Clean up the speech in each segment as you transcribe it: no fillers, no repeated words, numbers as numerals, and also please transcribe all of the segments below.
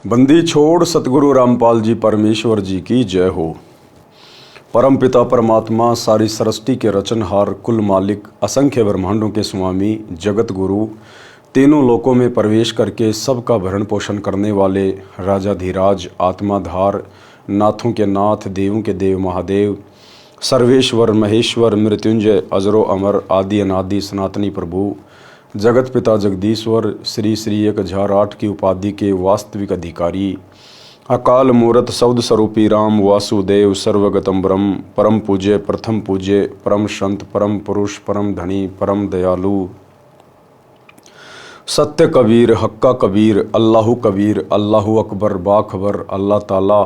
बंदी छोड़ सतगुरु रामपाल जी परमेश्वर जी की जय हो। परम पिता परमात्मा सारी सृष्टि के रचनहार, कुल मालिक, असंख्य ब्रह्मांडों के स्वामी, जगत गुरु, तीनों लोकों में प्रवेश करके सबका भरण पोषण करने वाले राजाधिराज, आत्माधार, नाथों के नाथ, देवों के देव महादेव, सर्वेश्वर महेश्वर, मृत्युंजय, अजरो अमर, आदि अनादि सनातनी प्रभु, जगत पिता जगदीश्वर, श्री श्री 1008 की उपाधि के वास्तविक अधिकारी, अकाल मूरत शब्द स्वरूपी राम वासुदेव, सर्वगतम ब्रह्म, परम पूज्य, प्रथम पूज्य, परम संत, परम पुरुष, परम धनी, परम दयालु, सत्य कबीर, हक्का कबीर, अल्लाहु कबीर, अल्लाहु अकबर, बाखबर, अल्लाह ताला,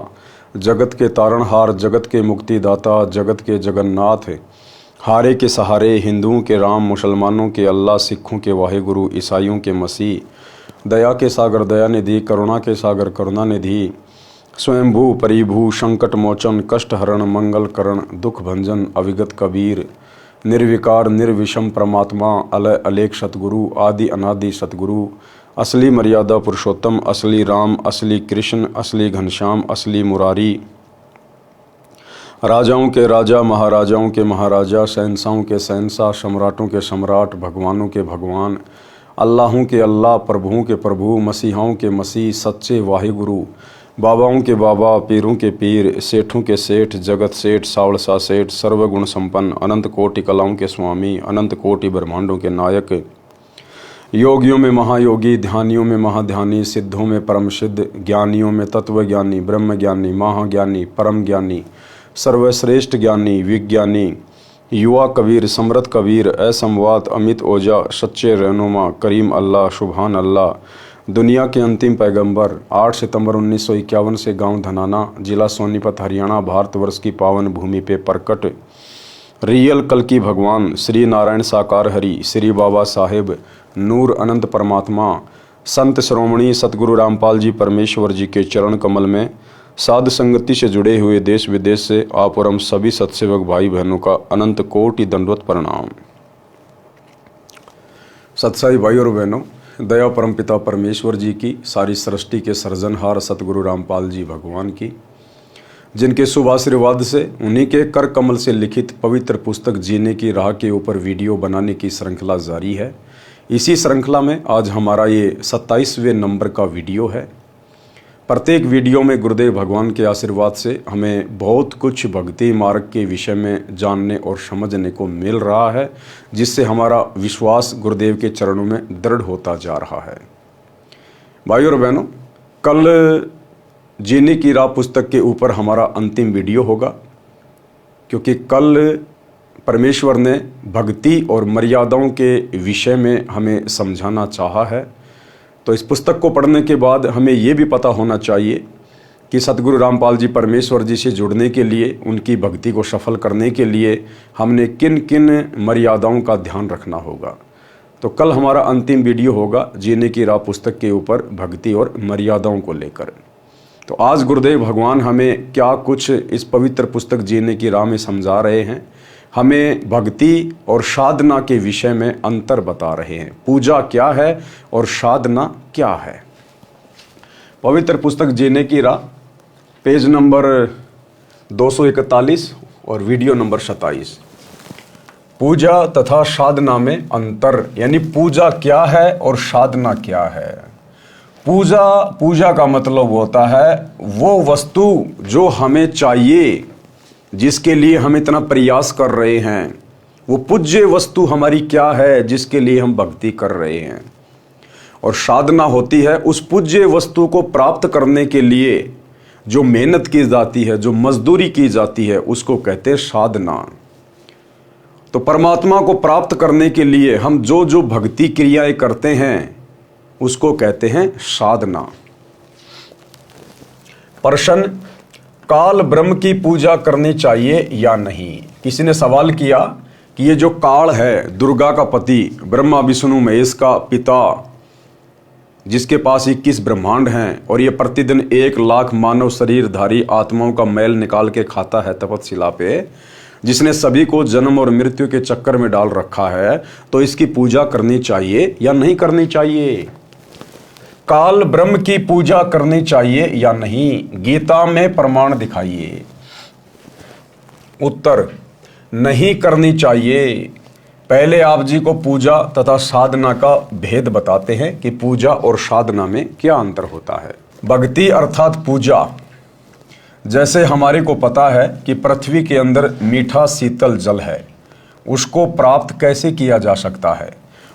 जगत के तारणहार, जगत के मुक्तिदाता, जगत के जगन्नाथ, हारे के सहारे, हिंदुओं के राम, मुसलमानों के अल्लाह, सिखों के वाहेगुरु, ईसाइयों के मसीह, दया के सागर दया निधि, करुणा के सागर करुणा निधि, स्वयंभू परिभू, संकट मोचन, कष्ट हरण, मंगल करण, दुख भंजन, अविगत कबीर, निर्विकार निर्विषम परमात्मा, अलय अलेख सतगुरु, आदि अनादि सतगुरु, असली मर्यादा पुरुषोत्तम, असली राम, असली कृष्ण, असली घनश्याम, असली मुरारी, राजाओं के राजा, महाराजाओं के महाराजा, शहंशाहों के शहंशाह, सम्राटों के सम्राट, भगवानों के भगवान, अल्लाहों के अल्लाह, प्रभुओं के प्रभु, मसीहाओं के मसीह, सच्चे वाहिगुरु, बाबाओं के बाबा, पीरों के पीर, सेठों के सेठ, जगत सेठ, सावड़सा सेठ, सर्वगुण संपन्न, अनंत कोटि कलाओं के स्वामी, अनंत कोटि ब्रह्मांडों के नायक, योगियों में महायोगी, ध्यानियों में महाध्यानी, सिद्धों में परम सिद्ध, ज्ञानियों में तत्वज्ञानी, ब्रह्म ज्ञानी, महाज्ञानी, परम ज्ञानी, सर्वश्रेष्ठ ज्ञानी, विज्ञानी, युवा कबीर, समृद्ध कबीर, असंवाद, अमित ओझा, सच्चे रहनुमा, करीम अल्लाह, सुभान अल्लाह, दुनिया के अंतिम पैगंबर, 8 सितंबर 1951 से गांव धनाना, जिला सोनीपत, हरियाणा, भारतवर्ष की पावन भूमि पे प्रकट रियल कल की भगवान, श्री नारायण साकार हरि, श्री बाबा साहेब, नूर अनंत परमात्मा, संत श्रोमणी सतगुरु रामपाल जी परमेश्वर जी के चरण कमल में साध संगति से जुड़े हुए देश विदेश से आप और हम सभी सत्सेवक भाई बहनों का अनंत कोटि दंडवत प्रणाम। सत्साई भाई और बहनों, दया परम पिता परमेश्वर जी की, सारी सृष्टि के सृजनहार सतगुरु रामपाल जी भगवान की, जिनके शुभ आशीर्वाद से उन्हीं के कर कमल से लिखित पवित्र पुस्तक जीने की राह के ऊपर वीडियो बनाने की श्रृंखला जारी है। इसी श्रृंखला में आज हमारा ये 27वें नंबर का वीडियो है। प्रत्येक वीडियो में गुरुदेव भगवान के आशीर्वाद से हमें बहुत कुछ भक्ति मार्ग के विषय में जानने और समझने को मिल रहा है, जिससे हमारा विश्वास गुरुदेव के चरणों में दृढ़ होता जा रहा है। भाई और बहनों, कल जीने की राह पुस्तक के ऊपर हमारा अंतिम वीडियो होगा, क्योंकि कल परमेश्वर ने भक्ति और मर्यादाओं के विषय में हमें समझाना चाहा है। तो इस पुस्तक को पढ़ने के बाद हमें ये भी पता होना चाहिए कि सतगुरु रामपाल जी परमेश्वर जी से जुड़ने के लिए, उनकी भक्ति को सफल करने के लिए हमने किन किन मर्यादाओं का ध्यान रखना होगा। तो कल हमारा अंतिम वीडियो होगा जीने की राह पुस्तक के ऊपर भक्ति और मर्यादाओं को लेकर। तो आज गुरुदेव भगवान हमें क्या कुछ इस पवित्र पुस्तक जीने की राह में समझा रहे हैं, हमें भक्ति और साधना के विषय में अंतर बता रहे हैं। पूजा क्या है और साधना क्या है। पवित्र पुस्तक जीने की राह, पेज नंबर 241 और वीडियो नंबर 27। पूजा तथा साधना में अंतर, यानी पूजा क्या है और साधना क्या है। पूजा का मतलब होता है वो वस्तु जो हमें चाहिए, जिसके लिए हम इतना प्रयास कर रहे हैं, वो पूज्य वस्तु हमारी क्या है जिसके लिए हम भक्ति कर रहे हैं। और साधना होती है उस पूज्य वस्तु को प्राप्त करने के लिए जो मेहनत की जाती है, जो मजदूरी की जाती है, उसको कहते हैं साधना। तो परमात्मा को प्राप्त करने के लिए हम जो जो भक्ति क्रियाएं करते हैं उसको कहते हैं साधना। प्रश्न, काल ब्रह्म की पूजा करनी चाहिए या नहीं। किसी ने सवाल किया कि ये जो काल है, दुर्गा का पति, ब्रह्मा विष्णु महेश का पिता, जिसके पास 21 ब्रह्मांड हैं और ये प्रतिदिन 1 लाख मानव शरीरधारी आत्माओं का मैल निकाल के खाता है तपस्या पे, जिसने सभी को जन्म और मृत्यु के चक्कर में डाल रखा है, तो इसकी पूजा करनी चाहिए या नहीं करनी चाहिए। काल ब्रह्म की पूजा करनी चाहिए या नहीं, गीता में प्रमाण दिखाइए। उत्तर, नहीं करनी चाहिए। पहले आप जी को पूजा तथा साधना का भेद बताते हैं कि पूजा और साधना में क्या अंतर होता है। भक्ति अर्थात पूजा। जैसे हमारे को पता है कि पृथ्वी के अंदर मीठा शीतल जल है, उसको प्राप्त कैसे किया जा सकता है?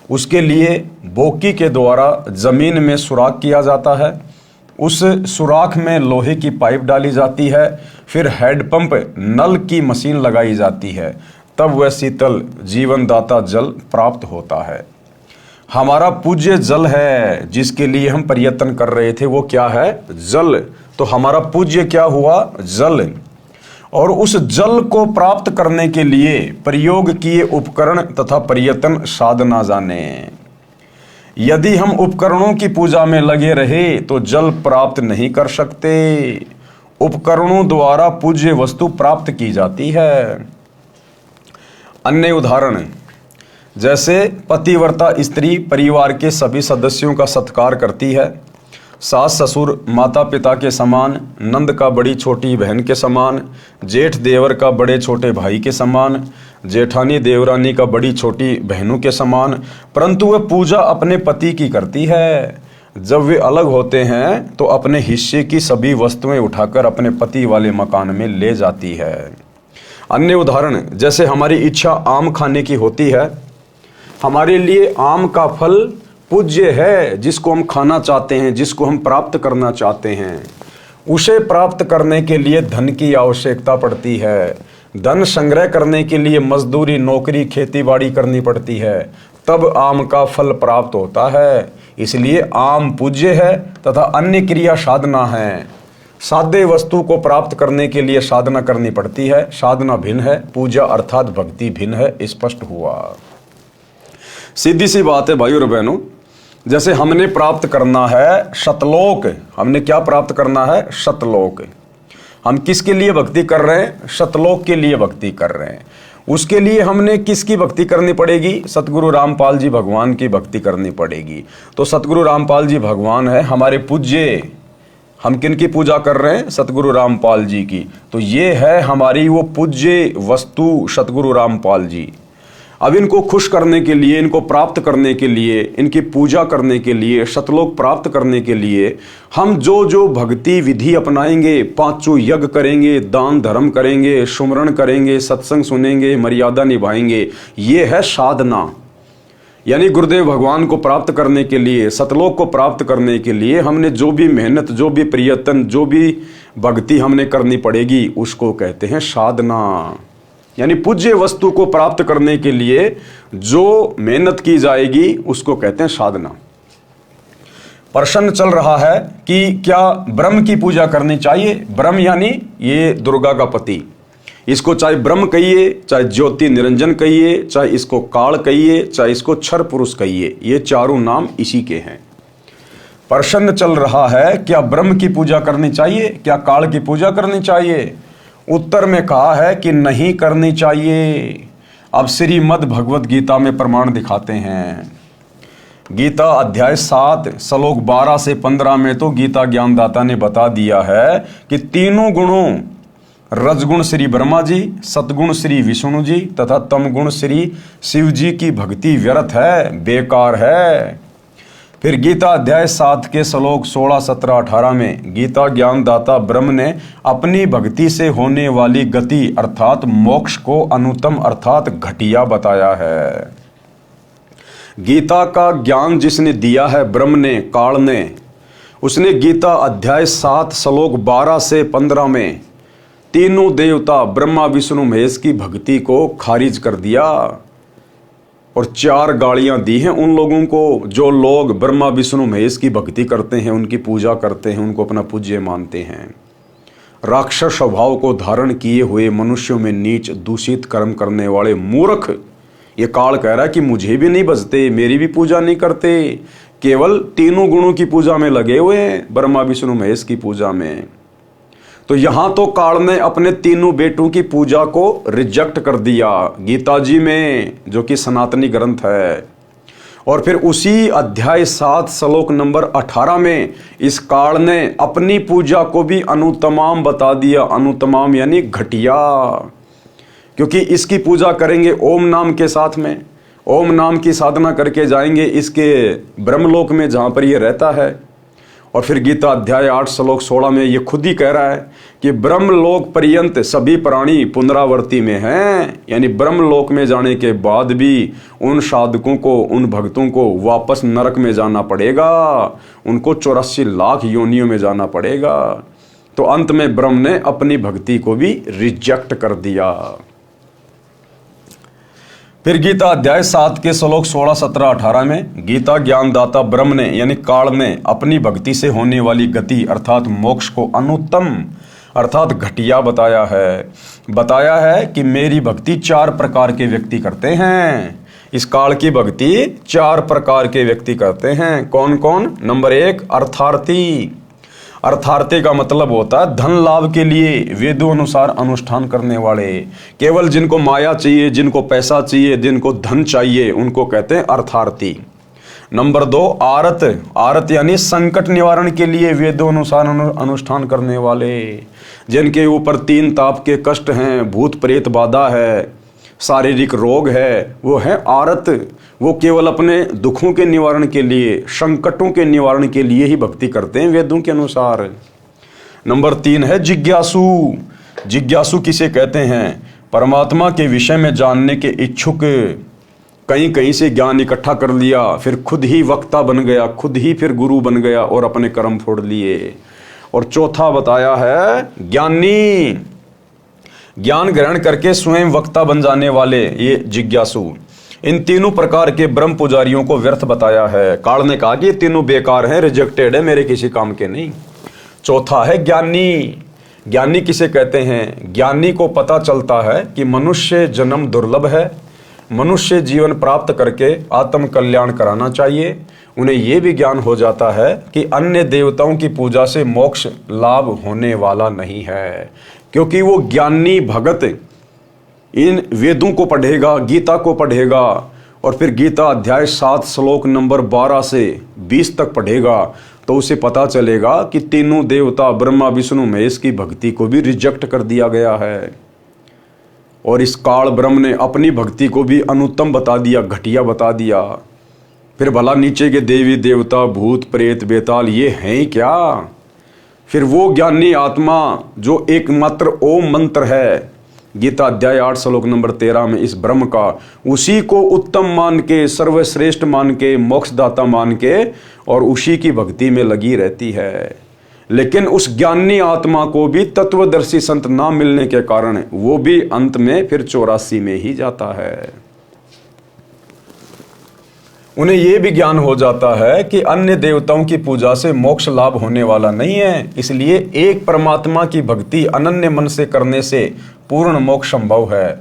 उसके लिए बोकी के द्वारा जमीन में सुराख किया जाता है, उस सुराख में लोहे की पाइप डाली जाती है, फिर हैंडपंप नल की मशीन लगाई जाती है, तब वह शीतल जीवनदाता जल प्राप्त होता है। हमारा पूज्य जल है जिसके लिए हम प्रयत्न कर रहे थे, वो क्या है? जल। तो हमारा पूज्य क्या हुआ? जल। और उस जल को प्राप्त करने के लिए प्रयोग किए उपकरण तथा प्रयत्न साधना जाने। यदि हम उपकरणों की पूजा में लगे रहे तो जल प्राप्त नहीं कर सकते। उपकरणों द्वारा पूज्य वस्तु प्राप्त की जाती है। अन्य उदाहरण, जैसे पतिव्रता स्त्री परिवार के सभी सदस्यों का सत्कार करती है, सास ससुर माता पिता के समान, नंद का बड़ी छोटी बहन के समान, जेठ देवर का बड़े छोटे भाई के समान, जेठानी देवरानी का बड़ी छोटी बहनों के समान, परंतु वह पूजा अपने पति की करती है। जब वे अलग होते हैं तो अपने हिस्से की सभी वस्तुएं उठाकर अपने पति वाले मकान में ले जाती है। अन्य उदाहरण, जैसे हमारी इच्छा आम खाने की होती है, हमारे लिए आम का फल पूज्य है, जिसको हम खाना चाहते हैं, जिसको हम प्राप्त करना चाहते हैं। उसे प्राप्त करने के लिए धन की आवश्यकता पड़ती है। धन संग्रह करने के लिए मजदूरी, नौकरी, खेतीबाड़ी करनी पड़ती है, तब आम का फल प्राप्त होता है। इसलिए आम पूज्य है तथा अन्य क्रिया साधना है। साध्य वस्तु को प्राप्त करने के लिए साधना करनी पड़ती है। साधना भिन्न है, पूजा अर्थात भक्ति भिन्न है। स्पष्ट हुआ। सीधी सी बात है भाइयों और बहनों, जैसे हमने प्राप्त करना है सतलोक। हमने क्या प्राप्त करना है? सतलोक। हम किसके लिए भक्ति कर रहे हैं? सतलोक के लिए भक्ति कर रहे हैं। उसके लिए हमने किसकी भक्ति करनी पड़ेगी? सतगुरु रामपाल जी भगवान की भक्ति करनी पड़ेगी। तो सतगुरु रामपाल जी भगवान है हमारे पूज्य। हम किन की पूजा कर रहे हैं? सतगुरु रामपाल जी की। तो ये है हमारी वो पूज्य वस्तु सतगुरु रामपाल जी। अब इनको खुश करने के लिए, इनको प्राप्त करने के लिए, इनकी पूजा करने के लिए, सतलोक प्राप्त करने के लिए हम जो जो भक्ति विधि अपनाएंगे, पांचों यज्ञ करेंगे, दान धर्म करेंगे, सुमरण करेंगे, सत्संग सुनेंगे, मर्यादा निभाएंगे, ये है साधना। यानी गुरुदेव भगवान को प्राप्त करने के लिए, सतलोक को प्राप्त करने के लिए हमने जो भी मेहनत, जो भी प्रयत्न, जो भी भक्ति हमने करनी पड़ेगी, उसको कहते हैं साधना। यानी पूज्य वस्तु को प्राप्त करने के लिए जो मेहनत की जाएगी उसको कहते हैं साधना। प्रश्न चल रहा है कि क्या ब्रह्म की पूजा करनी चाहिए? ब्रह्म यानी ये दुर्गा का पति। इसको चाहे ब्रह्म कहिए, चाहे ज्योति निरंजन कहिए, चाहे इसको काल कहिए, चाहे इसको क्षर पुरुष कहिए, ये चारों नाम इसी के हैं। प्रश्न चल रहा है क्या ब्रह्म की पूजा करनी चाहिए, क्या काल की पूजा करनी चाहिए? उत्तर में कहा है कि नहीं करनी चाहिए। अब श्रीमद् भगवत गीता में प्रमाण दिखाते हैं। गीता अध्याय 7 श्लोक 12 से 15 में तो गीता ज्ञानदाता ने बता दिया है कि तीनों गुणों, रजगुण श्री ब्रह्मा जी, सतगुण श्री विष्णु जी तथा तमगुण श्री शिव जी की भक्ति व्यर्थ है, बेकार है। फिर गीता अध्याय 7 के श्लोक 16, 17, 18 में गीता ज्ञानदाता ब्रह्म ने अपनी भक्ति से होने वाली गति अर्थात मोक्ष को अनुत्तम अर्थात घटिया बताया है। गीता का ज्ञान जिसने दिया है ब्रह्म ने, काल ने, उसने गीता अध्याय 7 श्लोक 12 से 15 में तीनों देवता ब्रह्मा विष्णु महेश की भक्ति को खारिज कर दिया और 4 गालियां दी हैं उन लोगों को जो लोग ब्रह्मा विष्णु महेश की भक्ति करते हैं, उनकी पूजा करते हैं, उनको अपना पूज्य मानते हैं। राक्षस स्वभाव को धारण किए हुए मनुष्यों में नीच दूषित कर्म करने वाले मूर्ख, ये काल कह रहा है कि मुझे भी नहीं बजते, मेरी भी पूजा नहीं करते, केवल तीनों गुणों की पूजा में लगे हुए हैं, ब्रह्मा विष्णु महेश की पूजा में। तो यहां तो काल ने अपने तीनों बेटों की पूजा को रिजेक्ट कर दिया गीता जी में, जो कि सनातनी ग्रंथ है। और फिर उसी अध्याय 7 श्लोक नंबर 18 में इस काल ने अपनी पूजा को भी अनुतमाम बता दिया। अनुतमाम यानी घटिया, क्योंकि इसकी पूजा करेंगे ओम नाम के साथ में, ओम नाम की साधना करके जाएंगे इसके ब्रह्मलोक में जहाँ पर ये रहता है। और फिर गीता अध्याय 8 श्लोक 16 में ये खुद ही कह रहा है कि ब्रह्मलोक पर्यंत सभी प्राणी पुनरावर्ती में हैं, यानी ब्रह्मलोक में जाने के बाद भी उन साधकों को, उन भक्तों को वापस नरक में जाना पड़ेगा, उनको 84 लाख योनियों में जाना पड़ेगा। तो अंत में ब्रह्म ने अपनी भक्ति को भी रिजेक्ट कर दिया। फिर गीता अध्याय 7 के श्लोक 16, 17, 18 में गीता ज्ञानदाता ब्रह्म ने यानी काल ने अपनी भक्ति से होने वाली गति अर्थात मोक्ष को अनुत्तम अर्थात घटिया बताया है कि मेरी भक्ति 4 प्रकार के व्यक्ति करते हैं। इस काल की भक्ति 4 प्रकार के व्यक्ति करते हैं। कौन कौन? नंबर 1 अर्थार्थी। अर्थार्थी का मतलब होता है धन लाभ के लिए वेदों अनुसार अनुष्ठान करने वाले। केवल जिनको माया चाहिए, जिनको पैसा चाहिए, जिनको धन चाहिए, उनको कहते हैं अर्थार्थी। नंबर 2 आरत। आरत यानी संकट निवारण के लिए वेदों अनुसार अनुष्ठान करने वाले, जिनके ऊपर 3 ताप के कष्ट हैं, भूत प्रेत बाधा है, शारीरिक रोग है, वो है आरत। वो केवल अपने दुखों के निवारण के लिए, संकटों के निवारण के लिए ही भक्ति करते हैं वेदों के अनुसार। नंबर 3 है जिज्ञासु। जिज्ञासु किसे कहते हैं? परमात्मा के विषय में जानने के इच्छुक। कहीं कहीं से ज्ञान इकट्ठा कर लिया, फिर खुद ही वक्ता बन गया, खुद ही फिर गुरु बन गया और अपने कर्म फोड़ लिए। और चौथा बताया है ज्ञानी। ज्ञान ग्रहण करके स्वयं वक्ता बन जाने वाले, ये जिज्ञासु। इन तीनों प्रकार के ब्रह्म पुजारियों को व्यर्थ बताया है। काल ने कहा कि ये तीनों बेकार हैं, रिजेक्टेड है, मेरे किसी काम के नहीं। चौथा है ज्ञानी। ज्ञानी किसे कहते हैं? ज्ञानी को पता चलता है कि मनुष्य जन्म दुर्लभ है, मनुष्य जीवन प्राप्त करके आत्म कल्याण कराना चाहिए। उन्हें यह भी ज्ञान हो जाता है कि अन्य देवताओं की पूजा से मोक्ष लाभ होने वाला नहीं है, क्योंकि वो ज्ञानी भगत इन वेदों को पढ़ेगा, गीता को पढ़ेगा और फिर गीता अध्याय 7 श्लोक नंबर 12 से 20 तक पढ़ेगा, तो उसे पता चलेगा कि तीनों देवता ब्रह्मा विष्णु महेश की भक्ति को भी रिजेक्ट कर दिया गया है। और इस काल ब्रह्म ने अपनी भक्ति को भी अनुत्तम बता दिया, घटिया बता दिया। फिर भला नीचे के देवी देवता, भूत प्रेत, बेताल ये हैं क्या? फिर वो ज्ञानी आत्मा जो एकमात्र ओम मंत्र है, गीता अध्याय 8 श्लोक नंबर 13 में इस ब्रह्म का, उसी को उत्तम मान के, सर्वश्रेष्ठ मान के, मोक्षदाता मान के और उसी की भक्ति में लगी रहती है। लेकिन उस ज्ञानी आत्मा को भी तत्वदर्शी संत ना मिलने के कारण वो भी अंत में फिर 84 में ही जाता है। उन्हें यह भी ज्ञान हो जाता है कि अन्य देवताओं की पूजा से मोक्ष लाभ होने वाला नहीं है, इसलिए एक परमात्मा की भक्ति अनन्य मन से करने से पूर्ण मोक्ष संभव है।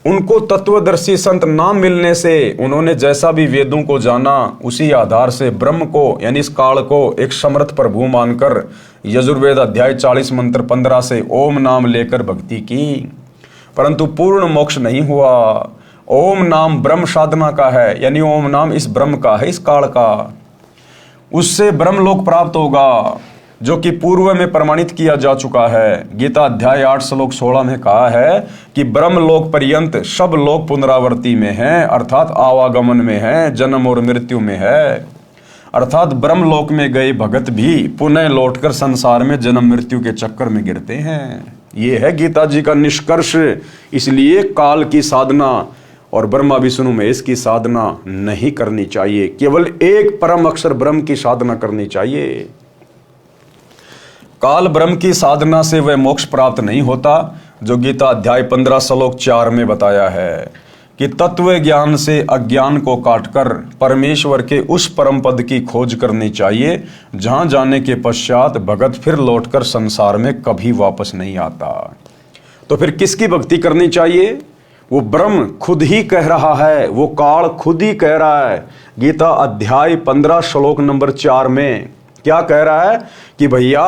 उनको तत्वदर्शी संत ना मिलने से उन्होंने जैसा भी वेदों को जाना, उसी आधार से ब्रह्म को यानी इस काल को एक समर्थ प्रभु मानकर यजुर्वेद अध्याय 40 मंत्र 15 से ओम नाम लेकर भक्ति की, परंतु पूर्ण मोक्ष नहीं हुआ। ओम नाम ब्रह्म साधना का है, यानी ओम नाम इस ब्रह्म का है, इस काल का। उससे ब्रह्म लोक प्राप्त होगा, जो कि पूर्व में प्रमाणित किया जा चुका है। गीता अध्याय 8 श्लोक 16 में कहा है कि ब्रह्म लोक पर्यंत सब लोग पुनरावर्ती में हैं, अर्थात आवागमन में हैं, जन्म और मृत्यु में है। अर्थात ब्रह्म लोक में गए भगत भी पुनः लौटकर संसार में जन्म मृत्यु के चक्कर में गिरते हैं। ये है गीता जी का निष्कर्ष। इसलिए काल की साधना और ब्रह्मा विष्णु महेश की साधना नहीं करनी चाहिए, केवल एक परम अक्षर ब्रह्म की साधना करनी चाहिए। काल ब्रह्म की साधना से वह मोक्ष प्राप्त नहीं होता, जो गीता अध्याय 15 श्लोक 4 में बताया है कि तत्व ज्ञान से अज्ञान को काटकर परमेश्वर के उस परम पद की खोज करनी चाहिए, जहां जाने के पश्चात भगत फिर लौटकर संसार में कभी वापस नहीं आता। तो फिर किसकी भक्ति करनी चाहिए? वो ब्रह्म खुद ही कह रहा है, वो काल खुद ही कह रहा है। गीता अध्याय 15 श्लोक नंबर 4 में क्या कह रहा है कि भैया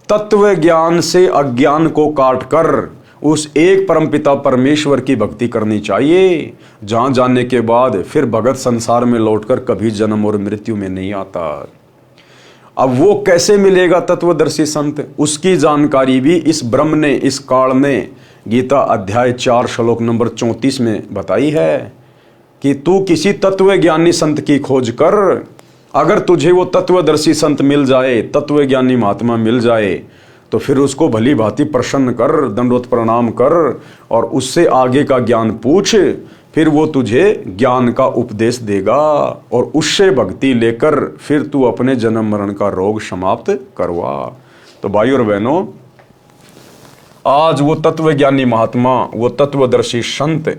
तत्व ज्ञान से अज्ञान को काटकर उस एक परमपिता परमेश्वर की भक्ति करनी चाहिए, जहाँ जाने के बाद फिर भगत संसार में लौटकर कभी जन्म और मृत्यु में नहीं आता। अब वो कैसे मिलेगा तत्वदर्शी संत, उसकी जानकारी भी इस ब्रह्म ने, इस काल ने गीता अध्याय 4 श्लोक नंबर 34 में बताई है कि तू किसी तत्वज्ञानी संत की खोज कर। अगर तुझे वो तत्वदर्शी संत मिल जाए, तत्वज्ञानी महात्मा मिल जाए, तो फिर उसको भली भांति प्रसन्न कर, दंडवत प्रणाम कर और उससे आगे का ज्ञान पूछ। फिर वो तुझे ज्ञान का उपदेश देगा और उससे भक्ति लेकर फिर तू अपने जन्म मरण का रोग समाप्त करवा। तो भाई और बहनों, आज वो तत्वज्ञानी महात्मा, वो तत्वदर्शी संत,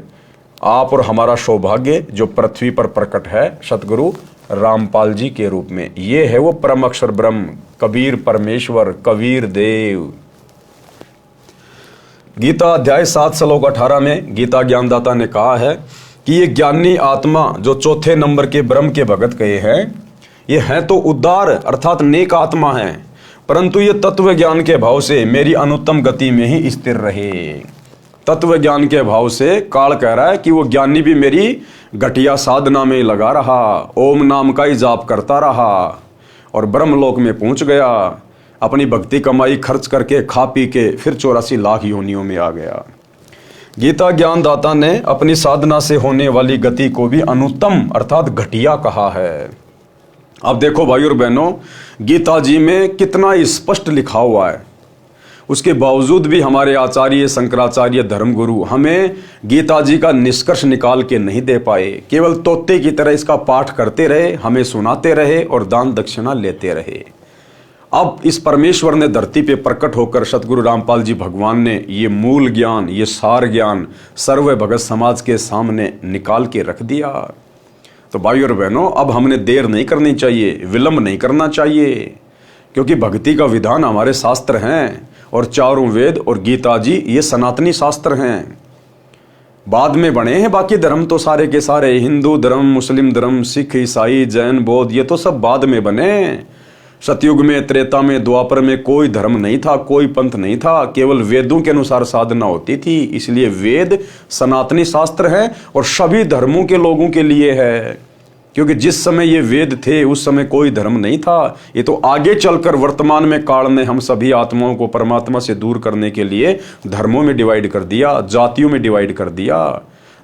आप और हमारा सौभाग्य जो पृथ्वी पर प्रकट है सतगुरु रामपाल जी के रूप में। ये है वो परम अक्षर ब्रह्म, कबीर परमेश्वर, कबीर देव। गीता अध्याय 7 श्लोक 18 में गीता ज्ञानदाता ने कहा है कि ये ज्ञानी आत्मा जो चौथे नंबर के ब्रह्म के भगत कहे हैं, ये हैं तो उदार अर्थात नेक आत्मा है, परंतु ये तत्व ज्ञान के भाव से मेरी अनुत्तम गति में ही स्थिर रहे। तत्व ज्ञान के भाव से काल कह रहा है कि वो ज्ञानी भी मेरी घटिया साधना में लगा रहा, ओम नाम का ही जाप करता रहा और ब्रह्मलोक में पहुंच गया। अपनी भक्ति कमाई खर्च करके खा पी के फिर 84 लाख योनियों में आ गया। गीता ज्ञानदाता ने अपनी साधना से होने वाली गति को भी अनुत्तम अर्थात घटिया कहा है। अब देखो भाई और बहनों, गीता जी में कितना स्पष्ट लिखा हुआ है, उसके बावजूद भी हमारे आचार्य शंकराचार्य धर्मगुरु हमें गीता जी का निष्कर्ष निकाल के नहीं दे पाए। केवल तोते की तरह इसका पाठ करते रहे, हमें सुनाते रहे और दान दक्षिणा लेते रहे। अब इस परमेश्वर ने धरती पे प्रकट होकर सतगुरु रामपाल जी भगवान ने ये मूल ज्ञान, ये सार ज्ञान सर्व भगत समाज के सामने निकाल के रख दिया। तो भाई और बहनों, अब हमने देर नहीं करनी चाहिए, विलंब नहीं करना चाहिए, क्योंकि भक्ति का विधान हमारे शास्त्र हैं और चारों वेद और गीता जी ये सनातनी शास्त्र हैं। बाद में बने हैं बाकी धर्म तो सारे के सारे, हिंदू धर्म, मुस्लिम धर्म, सिख, ईसाई, जैन, बौद्ध, ये तो सब बाद में बने। सतयुग में, त्रेता में, द्वापर में कोई धर्म नहीं था, कोई पंथ नहीं था, केवल वेदों के अनुसार साधना होती थी। इसलिए वेद सनातनी शास्त्र है और सभी धर्मों के लोगों के लिए है, क्योंकि जिस समय ये वेद थे उस समय कोई धर्म नहीं था। ये तो आगे चलकर वर्तमान में काल ने हम सभी आत्माओं को परमात्मा से दूर करने के लिए धर्मों में डिवाइड कर दिया, जातियों में डिवाइड कर दिया,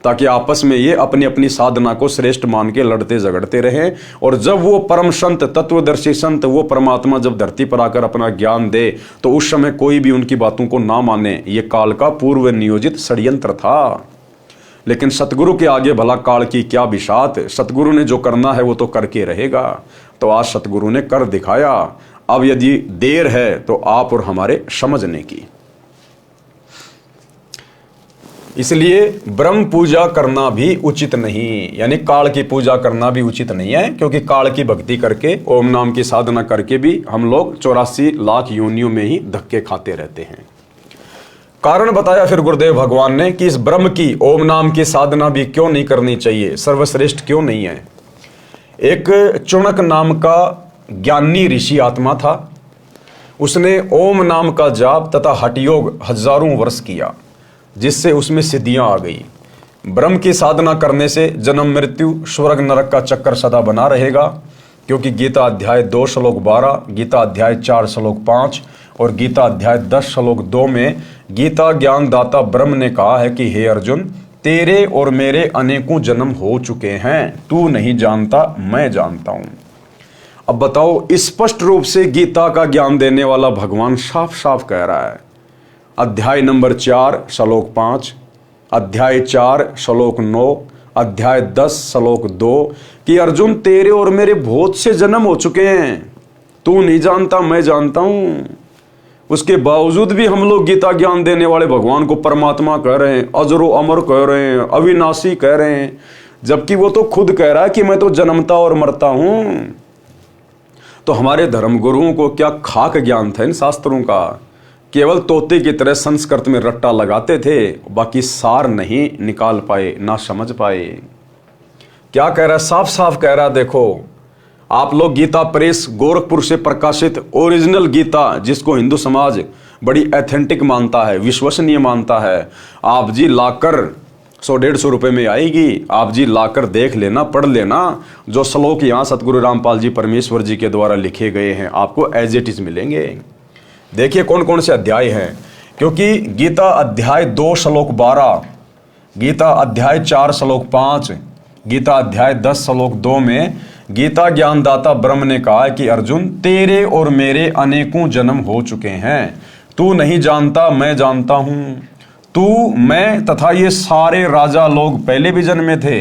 ताकि आपस में ये अपनी अपनी साधना को श्रेष्ठ मान के लड़ते झगड़ते रहे। और जब वो परम संत, तत्वदर्शी संत, वो परमात्मा जब धरती पर आकर अपना ज्ञान दे, तो उस समय कोई भी उनकी बातों को ना माने। ये काल का पूर्व नियोजित षड्यंत्र था। लेकिन सतगुरु के आगे भला काल की क्या बिसात, सतगुरु ने जो करना है वो तो करके रहेगा। तो आज सतगुरु ने कर दिखाया। अब यदि देर है तो आप और हमारे समझने की। इसलिए ब्रह्म पूजा करना भी उचित नहीं, यानी काल की पूजा करना भी उचित नहीं है, क्योंकि काल की भक्ति करके, ओम नाम की साधना करके भी हम लोग 84 लाख योनियों में ही धक्के खाते रहते हैं। कारण बताया फिर गुरुदेव भगवान ने कि इस ब्रह्म की, ओम नाम की साधना भी क्यों नहीं करनी चाहिए, सर्वश्रेष्ठ क्यों नहीं है। एक चुणक नाम का ज्ञानी ऋषि आत्मा था। उसने ओम नाम का जाप तथा हठयोग हजारों वर्ष किया, जिससे उसमें सिद्धियां आ गई। ब्रह्म की साधना करने से जन्म मृत्यु, स्वर्ग नरक का चक्कर सदा बना रहेगा, क्योंकि गीता अध्याय 2 श्लोक 12, गीता अध्याय 4 श्लोक 5 और गीता अध्याय 10 श्लोक 2 में गीता ज्ञानदाता ब्रह्म ने कहा है कि हे अर्जुन, तेरे और मेरे अनेकों जन्म हो चुके हैं, तू नहीं जानता, मैं जानता हूं। अब बताओ, स्पष्ट रूप से गीता का ज्ञान देने वाला भगवान साफ साफ कह रहा है, अध्याय नंबर 4 श्लोक 5, अध्याय 4 श्लोक 9, अध्याय 10 श्लोक 2 कि अर्जुन, तेरे और मेरे बहुत से जन्म हो चुके हैं, तू नहीं जानता, मैं जानता हूं। उसके बावजूद भी हम लोग गीता ज्ञान देने वाले भगवान को परमात्मा कह रहे हैं, अजरो अमर कह रहे हैं, अविनाशी कह रहे हैं, जबकि वो तो खुद कह रहा है कि मैं तो जन्मता और मरता हूं। तो हमारे धर्म गुरुओं को क्या खाक ज्ञान था इन शास्त्रों का, केवल तोते की तरह संस्कृत में रट्टा लगाते थे, बाकी सार नहीं निकाल पाए, ना समझ पाए। क्या कह रहा है, साफ साफ कह रहा है, देखो आप लोग गीता प्रेस गोरखपुर से प्रकाशित ओरिजिनल गीता, जिसको हिंदू समाज बड़ी एथेंटिक मानता है, विश्वसनीय मानता है। आप जी लाकर 100-150 रुपये में आएगी, आप जी लाकर देख लेना, पढ़ लेना। जो श्लोक यहाँ सतगुरु रामपाल जी परमेश्वर जी के द्वारा लिखे गए हैं आपको एज इट इज मिलेंगे। देखिए कौन कौन से अध्याय हैं, क्योंकि गीता अध्याय 2 श्लोक 12, गीता अध्याय 4 श्लोक 5, गीता अध्याय 10 श्लोक 2 में गीता ज्ञानदाता ब्रह्म ने कहा कि अर्जुन तेरे और मेरे अनेकों जन्म हो चुके हैं, तू नहीं जानता मैं जानता हूं। तू मैं तथा ये सारे राजा लोग पहले भी जन्मे थे,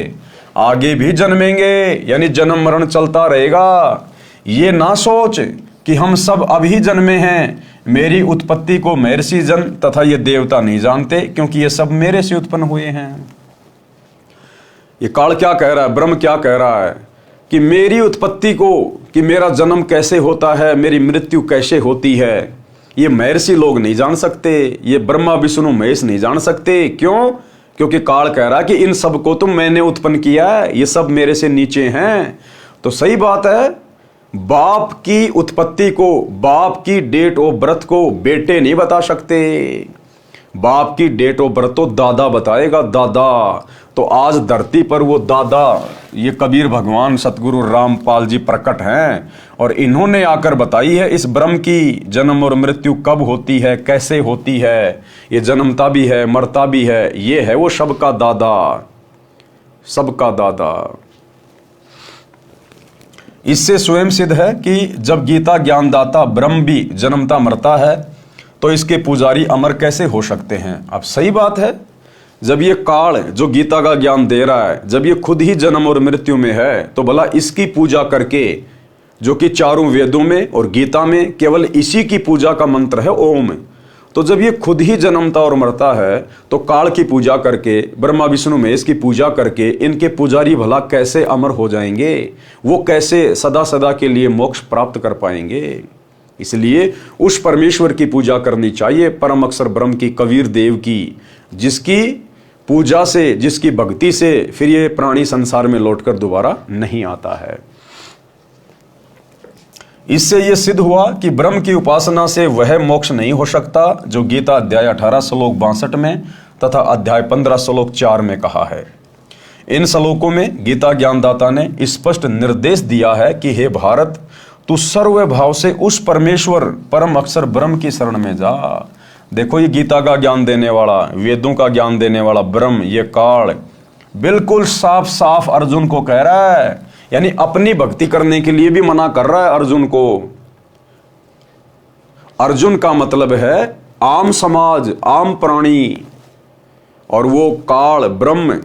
आगे भी जन्मेंगे, यानी जन्म मरण चलता रहेगा। ये ना सोच कि हम सब अभी जन्मे हैं, मेरी उत्पत्ति को महर्षि जन तथा ये देवता नहीं जानते, क्योंकि ये सब मेरे से उत्पन्न हुए हैं। ये काल क्या कह रहा है, ब्रह्म क्या कह रहा है कि मेरी उत्पत्ति को, कि मेरा जन्म कैसे होता है, मेरी मृत्यु कैसे होती है, ये महर्षि लोग नहीं जान सकते, ये ब्रह्मा विष्णु महेश नहीं जान सकते। क्यों? क्योंकि काल कह रहा है कि इन सब को तो मैंने उत्पन्न किया है, ये सब मेरे से नीचे हैं। तो सही बात है, बाप की उत्पत्ति को, बाप की डेट ऑफ बर्थ को बेटे नहीं बता सकते। बाप की डेट ऑफ बर्थ तो दादा बताएगा, दादा। तो आज धरती पर वो दादा, ये कबीर भगवान सतगुरु रामपाल जी प्रकट हैं, और इन्होंने आकर बताई है इस ब्रह्म की जन्म और मृत्यु कब होती है, कैसे होती है। ये जन्मता भी है, मरता भी है, ये है वो सबका दादा, सबका दादा। इससे स्वयं सिद्ध है कि जब गीता ज्ञानदाता ब्रह्म भी जन्मता मरता है तो इसके पुजारी अमर कैसे हो सकते हैं। अब सही बात है, जब ये काल जो गीता का ज्ञान दे रहा है, जब ये खुद ही जन्म और मृत्यु में है, तो भला इसकी पूजा करके, जो कि चारों वेदों में और गीता में केवल इसी की पूजा का मंत्र है ओम, तो जब ये खुद ही जन्मता और मरता है, तो काल की पूजा करके, ब्रह्मा विष्णु महेश की पूजा करके इनके पुजारी भला कैसे अमर हो जाएंगे, वो कैसे सदा सदा के लिए मोक्ष प्राप्त कर पाएंगे। इसलिए उस परमेश्वर की पूजा करनी चाहिए, परम अक्षर ब्रह्म की, कबीर देव की, जिसकी पूजा से, जिसकी भक्ति से फिर ये प्राणी संसार में लौटकर दोबारा नहीं आता है। इससे यह सिद्ध हुआ कि ब्रह्म की उपासना से वह मोक्ष नहीं हो सकता जो गीता अध्याय 18 श्लोक 62 में तथा अध्याय 15 श्लोक 4 में कहा है। इन श्लोकों में गीता ज्ञानदाता ने स्पष्ट निर्देश दिया है कि हे भारत, तू सर्व भाव से उस परमेश्वर परम अक्षर ब्रह्म की शरण में जा। देखो ये गीता का ज्ञान देने वाला, वेदों का ज्ञान देने वाला ब्रह्म, ये काल बिल्कुल साफ साफ अर्जुन को कह रहा है, यानी अपनी भक्ति करने के लिए भी मना कर रहा है अर्जुन को। अर्जुन का मतलब है आम समाज, आम प्राणी, और वो काल ब्रह्म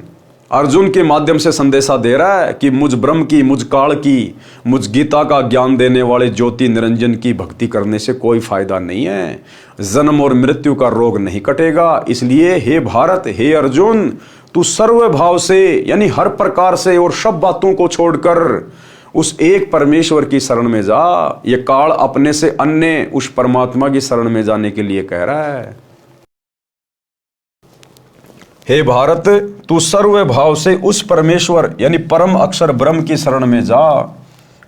अर्जुन के माध्यम से संदेशा दे रहा है कि मुझ ब्रह्म की, मुझ काल की, मुझ गीता का ज्ञान देने वाले ज्योति निरंजन की भक्ति करने से कोई फायदा नहीं है, जन्म और मृत्यु का रोग नहीं कटेगा। इसलिए हे भारत, हे अर्जुन, तू सर्व भाव से, यानी हर प्रकार से और सब बातों को छोड़कर उस एक परमेश्वर की शरण में जा। ये काल अपने से अन्य उस परमात्मा की शरण में जाने के लिए कह रहा है। हे भारत, तू सर्व भाव से उस परमेश्वर यानी परम अक्षर ब्रह्म की शरण में जा।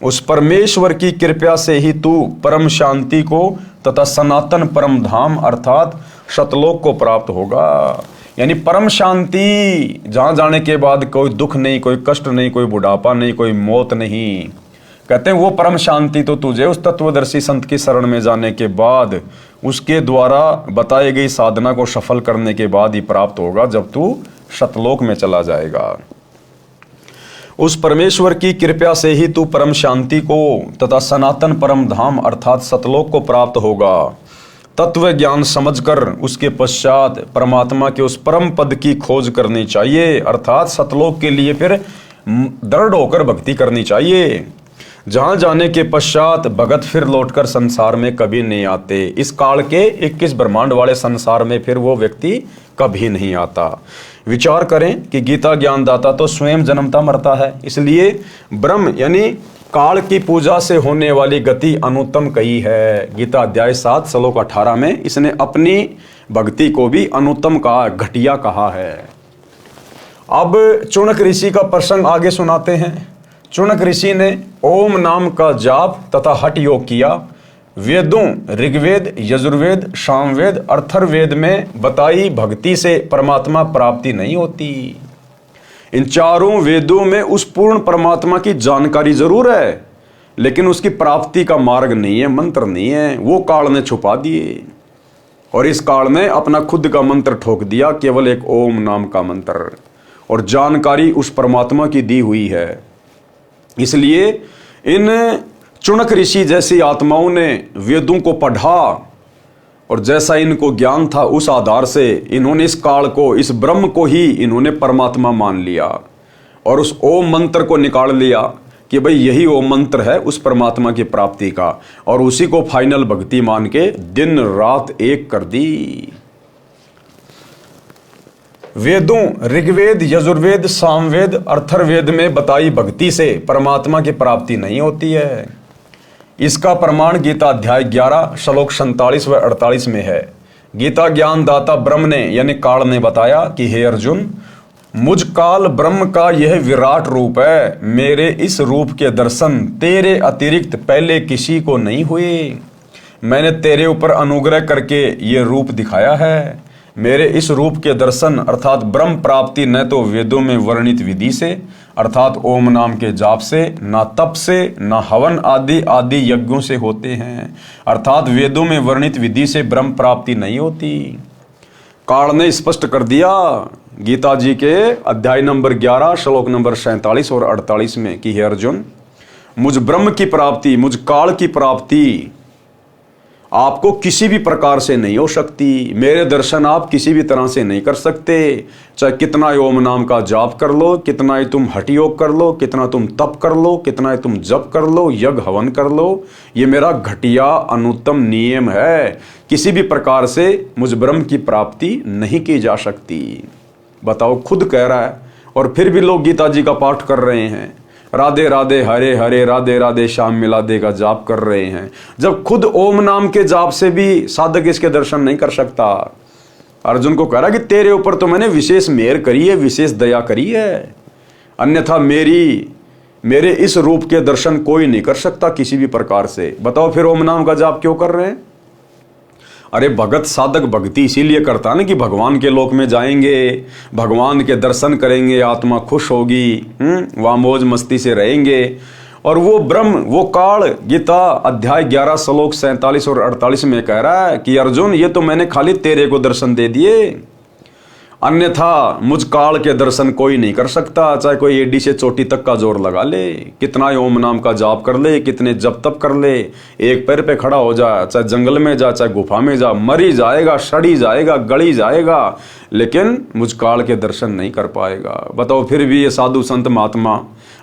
उस परमेश्वर की कृपा से ही तू परम शांति को तथा सनातन परम धाम अर्थात सतलोक को प्राप्त होगा। यानी परम शांति, जहां जाने के बाद कोई दुख नहीं, कोई कष्ट नहीं, कोई बुढ़ापा नहीं, कोई मौत नहीं। कहते हैं वो परम शांति तो तुझे उस तत्वदर्शी संत की शरण में जाने के बाद, उसके द्वारा बताई गई साधना को सफल करने के बाद ही प्राप्त होगा, जब तू सतलोक में चला जाएगा। उस परमेश्वर की कृपा से ही तू परम शांति को तथा सनातन परम धाम अर्थात सतलोक को प्राप्त होगा। तत्व ज्ञान समझकर उसके पश्चात परमात्मा के उस परम पद की खोज करनी चाहिए, अर्थात सतलोक के लिए फिर दृढ़ होकर भक्ति करनी चाहिए। जहां जाने के पश्चात भगत फिर लौटकर संसार में कभी नहीं आते। इस काल के 21 ब्रह्मांड वाले संसार में फिर वो व्यक्ति कभी नहीं आता। विचार करें कि गीता ज्ञानदाता तो स्वयं जन्मता मरता है, इसलिए ब्रह्म यानी काल की पूजा से होने वाली गति अनुत्तम कही है। गीता अध्याय 7 श्लोक 18 में इसने अपनी भक्ति को भी अनुत्तम कहा, घटिया कहा है। अब चुनक ऋषि का प्रसंग आगे सुनाते हैं। चुनक ऋषि ने ओम नाम का जाप तथा हठ योग किया। वेदों ऋग्वेद, यजुर्वेद, सामवेद, अथर्ववेद में बताई भक्ति से परमात्मा प्राप्ति नहीं होती। इन चारों वेदों में उस पूर्ण परमात्मा की जानकारी जरूर है, लेकिन उसकी प्राप्ति का मार्ग नहीं है, मंत्र नहीं है, वो काल ने छुपा दिए। और इस काल ने अपना खुद का मंत्र ठोक दिया, केवल एक ओम नाम का मंत्र, और जानकारी उस परमात्मा की दी हुई है। इसलिए इन चुनक ऋषि जैसी आत्माओं ने वेदों को पढ़ा, और जैसा इनको ज्ञान था उस आधार से इन्होंने इस काल को, इस ब्रह्म को ही इन्होंने परमात्मा मान लिया, और उस ओम मंत्र को निकाल लिया कि भाई यही ओम मंत्र है उस परमात्मा की प्राप्ति का, और उसी को फाइनल भक्ति मान के दिन रात एक कर दी। वेदों ऋग्वेद, यजुर्वेद, सामवेद, अथर्ववेद में बताई भक्ति से परमात्मा की प्राप्ति नहीं होती है। इसका प्रमाण गीता अध्याय 11 श्लोक 47 व 48 में है। गीता ज्ञान दाता ब्रह्म ने यानी काल ने बताया कि हे अर्जुन, मुझ काल ब्रह्म का यह विराट रूप है। मेरे इस रूप के दर्शन तेरे अतिरिक्त पहले किसी को नहीं हुए। मैंने तेरे ऊपर अनुग्रह करके ये रूप दिखाया है। मेरे इस रूप के दर्शन अर्थात ब्रह्म प्राप्ति न तो वेदों में वर्णित विधि से अर्थात ओम नाम के जाप से, ना तप से, ना हवन आदि आदि यज्ञों से होते हैं। अर्थात वेदों में वर्णित विधि से ब्रह्म प्राप्ति नहीं होती। काल ने स्पष्ट कर दिया गीता जी के अध्याय नंबर 11 श्लोक नंबर 47 और 48 में कि हे अर्जुन, मुझ ब्रह्म की प्राप्ति, मुझ काल की प्राप्ति आपको किसी भी प्रकार से नहीं हो सकती। मेरे दर्शन आप किसी भी तरह से नहीं कर सकते। चाहे कितना ओम नाम का जाप कर लो, कितना ही तुम हठ योग कर लो, कितना तुम तप कर लो, कितना ही तुम जप कर लो, यज्ञ हवन कर लो, ये मेरा घटिया अनुत्तम नियम है। किसी भी प्रकार से मुझ ब्रह्म की प्राप्ति नहीं की जा सकती। बताओ, खुद कह रहा है और फिर भी लोग गीता जी का पाठ कर रहे हैं। राधे राधे हरे हरे राधे राधे श्याम मिलादे का जाप कर रहे हैं, जब खुद ओम नाम के जाप से भी साधक इसके दर्शन नहीं कर सकता। अर्जुन को कह रहा कि तेरे ऊपर तो मैंने विशेष मेहर करी है, विशेष दया करी है, अन्यथा मेरे इस रूप के दर्शन कोई नहीं कर सकता किसी भी प्रकार से। बताओ फिर ओम नाम का जाप क्यों कर रहे हैं? अरे भगत साधक भक्ति इसीलिए करता ना कि भगवान के लोक में जाएंगे, भगवान के दर्शन करेंगे, आत्मा खुश होगी, वहाँ मौज मस्ती से रहेंगे। और वो ब्रह्म, वो काल गीता अध्याय 11 श्लोक 47 और 48 में कह रहा है कि अर्जुन, ये तो मैंने खाली तेरे को दर्शन दे दिए, अन्यथा मुझ काल के दर्शन कोई नहीं कर सकता। चाहे कोई एडी से चोटी तक का जोर लगा ले, कितना ओम नाम का जाप कर ले, कितने जप तप कर ले, एक पैर पे खड़ा हो जा, चाहे जंगल में जा, चाहे गुफा में जा, मरी जाएगा, सड़ी जाएगा, गली जाएगा, लेकिन मुझ काल के दर्शन नहीं कर पाएगा। बताओ फिर भी ये साधु संत महात्मा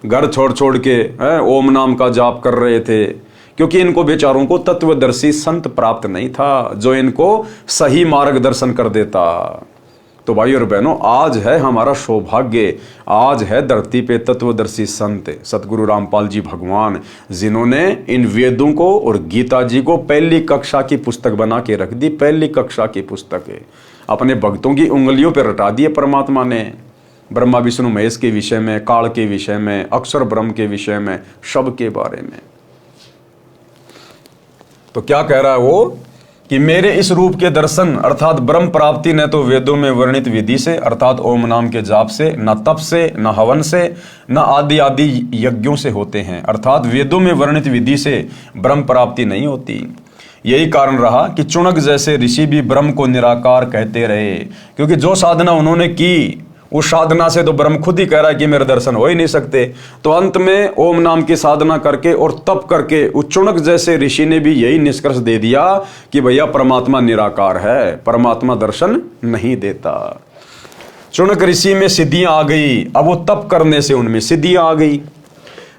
घर छोड़ छोड़ के ओम नाम का जाप कर रहे थे, क्योंकि इनको बेचारों को तत्वदर्शी संत प्राप्त नहीं था जो इनको सही मार्गदर्शन कर देता। तो भाई और बहनों, आज है हमारा सौभाग्य, आज है धरती पे तत्वदर्शी संत सतगुरु रामपाल जी भगवान, जिन्होंने इन वेदों को और गीता जी को पहली कक्षा की पुस्तक बना के रख दी। पहली कक्षा की पुस्तक है, अपने भक्तों की उंगलियों पर रटा दिए परमात्मा ने। ब्रह्मा विष्णु महेश के विषय में, काल के विषय में, अक्षर ब्रह्म के विषय में, सब के बारे में। तो क्या कह रहा है वो कि मेरे इस रूप के दर्शन अर्थात ब्रह्म प्राप्ति न तो वेदों में वर्णित विधि से अर्थात ओम नाम के जाप से, न तप से, न हवन से, न आदि आदि यज्ञों से होते हैं। अर्थात वेदों में वर्णित विधि से ब्रह्म प्राप्ति नहीं होती। यही कारण रहा कि चुनक जैसे ऋषि भी ब्रह्म को निराकार कहते रहे, क्योंकि जो साधना उन्होंने की उस साधना से तो ब्रह्म खुद ही कह रहा है कि मेरे दर्शन हो ही नहीं सकते। तो अंत में ओम नाम की साधना करके और तप करके उस चुनक जैसे ऋषि ने भी यही निष्कर्ष दे दिया कि भैया परमात्मा निराकार है, परमात्मा दर्शन नहीं देता। चुनक ऋषि में सिद्धियां आ गई, अब वो तप करने से उनमें सिद्धियां आ गई,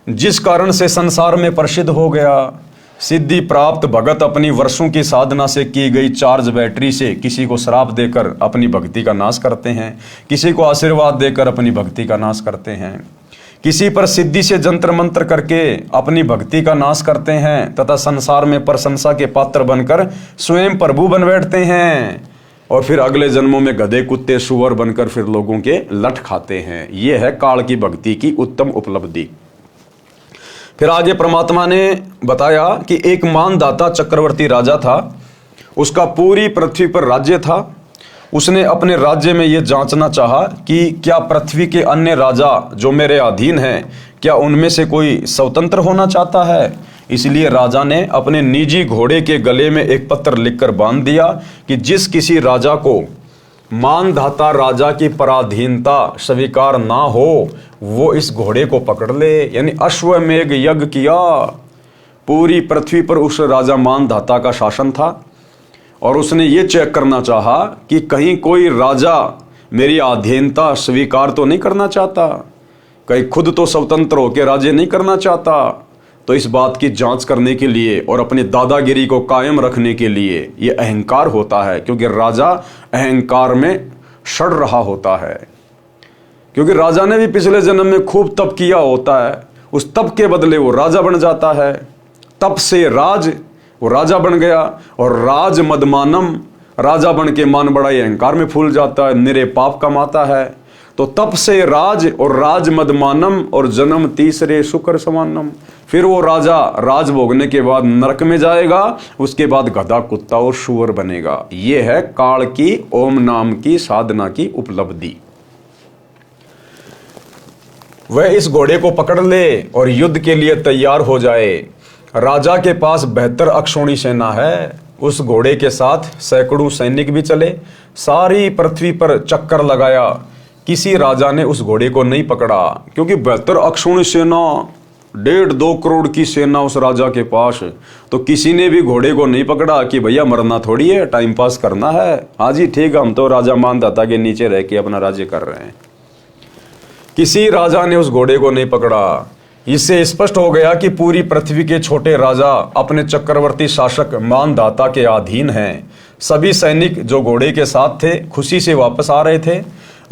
जिस कारण से संसार में प्रसिद्ध हो गया। सिद्धि प्राप्त भगत अपनी वर्षों की साधना से की गई चार्ज बैटरी से किसी को श्राप देकर अपनी भक्ति का नाश करते हैं, किसी को आशीर्वाद देकर अपनी भक्ति का नाश करते हैं, किसी पर सिद्धि से जंत्र मंत्र करके अपनी भक्ति का नाश करते हैं तथा संसार में प्रशंसा के पात्र बनकर स्वयं प्रभु बन बैठते हैं, और फिर अगले जन्मों में गधे कुत्ते सुअर बनकर फिर लोगों के लठ खाते हैं। ये है काल की भक्ति की उत्तम उपलब्धि। फिर आगे परमात्मा ने बताया कि एक मानदाता चक्रवर्ती राजा था, उसका पूरी पृथ्वी पर राज्य था। उसने अपने राज्य में यह जांचना चाहा कि क्या पृथ्वी के अन्य राजा जो मेरे अधीन हैं, क्या उनमें से कोई स्वतंत्र होना चाहता है। इसलिए राजा ने अपने निजी घोड़े के गले में एक पत्र लिखकर बांध दिया कि जिस किसी राजा को मानधाता राजा की पराधीनता स्वीकार ना हो, वो इस घोड़े को पकड़ ले। यानी अश्वमेघ यज्ञ किया। पूरी पृथ्वी पर उस राजा मानधाता का शासन था और उसने ये चेक करना चाहा कि कहीं कोई राजा मेरी अधीनता स्वीकार तो नहीं करना चाहता, कहीं खुद तो स्वतंत्र होकर राज्य नहीं करना चाहता। तो इस बात की जांच करने के लिए और अपनी दादागिरी को कायम रखने के लिए ये अहंकार होता है, क्योंकि राजा अहंकार में सड़ रहा होता है। क्योंकि राजा ने भी पिछले जन्म में खूब तप किया होता है, उस तप के बदले वो राजा बन जाता है। तप से राज, वो राजा बन गया। और राज मदमानम, राजा बन के मान बड़ा अहंकार में फूल जाता है, निरे पाप कमाता है। तो तप से राज और राज मदमानम और जन्म तीसरे शुक्र समानम। फिर वो राजा राज भोगने के बाद नरक में जाएगा, उसके बाद गधा, कुत्ता और शुअर बनेगा। ये है काल की ओम नाम की साधना की उपलब्धि। वह इस घोड़े को पकड़ ले और युद्ध के लिए तैयार हो जाए। राजा के पास बेहतर अक्षौणी सेना है, उस घोड़े के साथ सैकड़ों सैनिक भी चले। सारी पृथ्वी पर चक्कर लगाया, किसी राजा ने उस घोड़े को नहीं पकड़ा, क्योंकि बेहतर अक्षौणी सेना, 1.5-2 करोड़ की सेना उस राजा के पास। तो किसी ने भी घोड़े को नहीं पकड़ा कि भैया मरना थोड़ी है, टाइम पास करना है। हाँ जी ठीक है, हम तो राजा मानदाता के नीचे रह के अपना राज्य कर रहे हैं। किसी राजा ने उस घोड़े को नहीं पकड़ा। इससे स्पष्ट हो गया कि पूरी पृथ्वी के छोटे राजा अपने चक्रवर्ती शासक मानदाता के अधीन हैं। सभी सैनिक जो घोड़े के साथ थे खुशी से वापस आ रहे थे।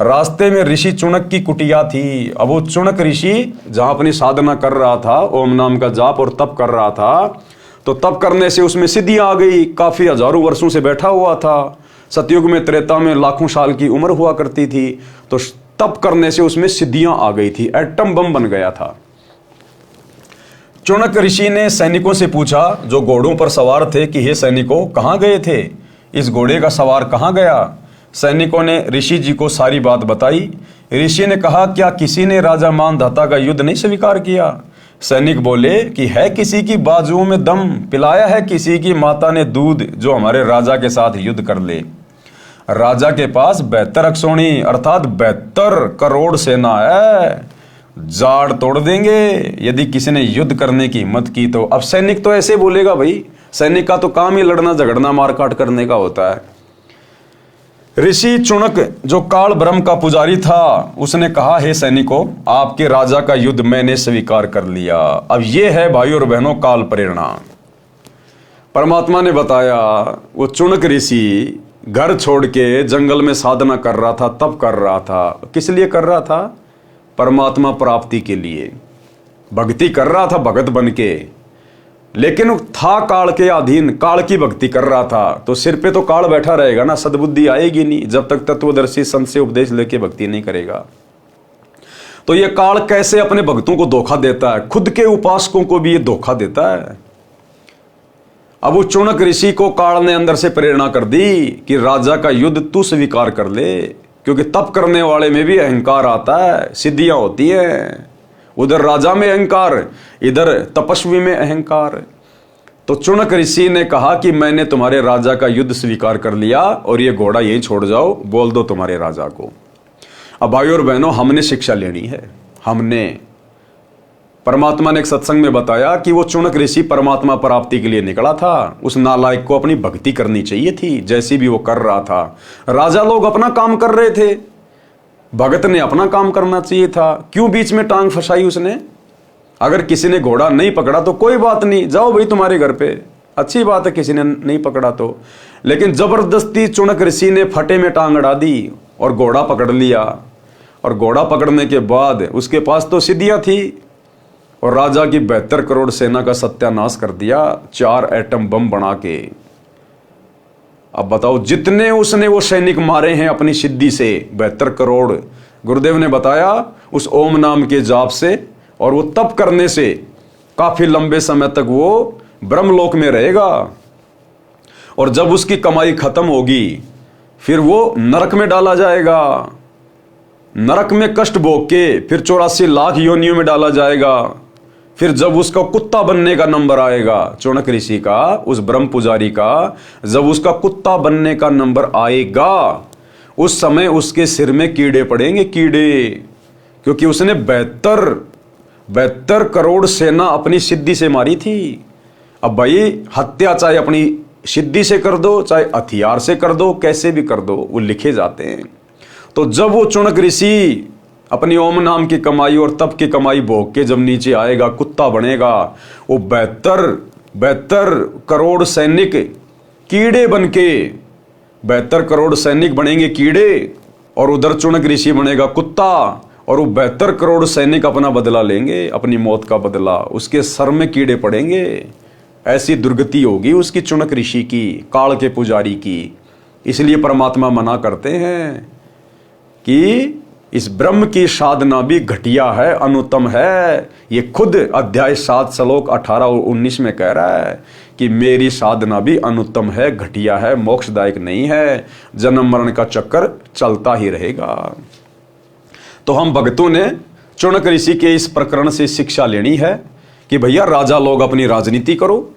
रास्ते में ऋषि चुनक की कुटिया थी। अब वो चुनक ऋषि जहां अपनी साधना कर रहा था, ओम नाम का जाप और तप कर रहा था, तो तप करने से उसमें सिद्धियां आ गई। काफी हजारों वर्षों से बैठा हुआ था। सतयुग में, त्रेता में लाखों साल की उम्र हुआ करती थी। तो तप करने से उसमें सिद्धियां आ गई थी, एटम बम बन गया था। चुनक ऋषि ने सैनिकों से पूछा जो घोड़ों पर सवार थे कि हे सैनिकों, कहां गए थे, इस घोड़े का सवार कहां गया। सैनिकों ने ऋषि जी को सारी बात बताई। ऋषि ने कहा, क्या किसी ने राजा मानधाता का युद्ध नहीं स्वीकार किया। सैनिक बोले कि है किसी की बाजुओं में दम, पिलाया है किसी की माता ने दूध जो हमारे राजा के साथ युद्ध कर ले। राजा के पास 72 अक्षौणी अर्थात 72 करोड़ सेना है, जाड़ तोड़ देंगे यदि किसी ने युद्ध करने की हिम्मत की तो। अब सैनिक तो ऐसे बोलेगा, भाई सैनिक का तो काम ही लड़ना झगड़ना मारकाट करने का होता है। ऋषि चुनक जो काल ब्रह्म का पुजारी था, उसने कहा, हे सैनिकों, आपके राजा का युद्ध मैंने स्वीकार कर लिया। अब ये है भाई और बहनों काल प्रेरणा। परमात्मा ने बताया, वो चुनक ऋषि घर छोड़ के जंगल में साधना कर रहा था, तप कर रहा था। किस लिए कर रहा था? परमात्मा प्राप्ति के लिए भक्ति कर रहा था, भगत बन के। लेकिन था काल के अधीन, काल की भक्ति कर रहा था, तो सिर पे तो काल बैठा रहेगा ना, सद्बुद्धि आएगी नहीं जब तक तत्वदर्शी संत से उपदेश लेके भक्ति नहीं करेगा। तो ये काल कैसे अपने भक्तों को धोखा देता है, खुद के उपासकों को भी ये धोखा देता है। अब वो चुनक ऋषि को काल ने अंदर से प्रेरणा कर दी कि राजा का युद्ध तू स्वीकार कर ले, क्योंकि तप करने वाले में भी अहंकार आता है, सिद्धियां होती हैं। उधर राजा में अहंकार, इधर तपस्वी में अहंकार। तो चुनक ऋषि ने कहा कि मैंने तुम्हारे राजा का युद्ध स्वीकार कर लिया और ये घोड़ा यहीं छोड़ जाओ, बोल दो तुम्हारे राजा को। अब भाइयों और बहनों, हमने शिक्षा लेनी है। हमने परमात्मा ने एक सत्संग में बताया कि वो चुनक ऋषि परमात्मा प्राप्ति के लिए निकला था। उस नालायक को अपनी भक्ति करनी चाहिए थी, जैसी भी वो कर रहा था। राजा लोग अपना काम कर रहे थे, भगत ने अपना काम करना चाहिए था। क्यों बीच में टांग फंसाई उसने? अगर किसी ने घोड़ा नहीं पकड़ा तो कोई बात नहीं, जाओ भाई तुम्हारे घर पे, अच्छी बात है किसी ने नहीं पकड़ा तो। लेकिन जबरदस्ती चुनक ऋषि ने फटे में टांग अड़ा दी और घोड़ा पकड़ लिया। और घोड़ा पकड़ने के बाद उसके पास तो सिद्धियां थी और राजा की 72 करोड़ सेना का सत्यानाश कर दिया 4 एटम बम बना के। अब बताओ, जितने उसने वो सैनिक मारे हैं अपनी सिद्धि से, 72 करोड़, गुरुदेव ने बताया उस ओम नाम के जाप से और वो तप करने से काफी लंबे समय तक वो ब्रह्मलोक में रहेगा, और जब उसकी कमाई खत्म होगी फिर वो नरक में डाला जाएगा। नरक में कष्ट भोग के फिर 84 लाख योनियों में डाला जाएगा। फिर जब उसका कुत्ता बनने का नंबर आएगा, चौनक ऋषि का, उस ब्रह्म पुजारी का, जब उसका कुत्ता बनने का नंबर आएगा, उस समय उसके सिर में कीड़े पड़ेंगे, कीड़े, क्योंकि उसने 72 करोड़ सेना अपनी सिद्धि से मारी थी। अब भाई हत्या चाहे अपनी सिद्धि से कर दो, चाहे हथियार से कर दो, कैसे भी कर दो, वो लिखे जाते हैं। तो जब वो चौनक ऋषि अपनी ओम नाम की कमाई और तप की कमाई भोग के जब नीचे आएगा, कुत्ता बनेगा, वो 72 करोड़ सैनिक कीड़े बन के, 72 करोड़ सैनिक बनेंगे कीड़े, और उधर चौनक ऋषि बनेगा कुत्ता, और वो 72 करोड़ सैनिक अपना बदला लेंगे, अपनी मौत का बदला, उसके सर में कीड़े पड़ेंगे। ऐसी दुर्गति होगी उसकी, चौनक ऋषि की, काल के पुजारी की। इसलिए परमात्मा मना करते हैं कि इस ब्रह्म की साधना भी घटिया है, अनुत्तम है। ये खुद अध्याय 7 श्लोक 18 और 19 में कह रहा है कि मेरी साधना भी अनुत्तम है, घटिया है, मोक्षदायक नहीं है, जन्म मरण का चक्कर चलता ही रहेगा। तो हम भक्तों ने चौनक ऋषि के इस प्रकरण से शिक्षा लेनी है कि भैया राजा लोग अपनी राजनीति करो।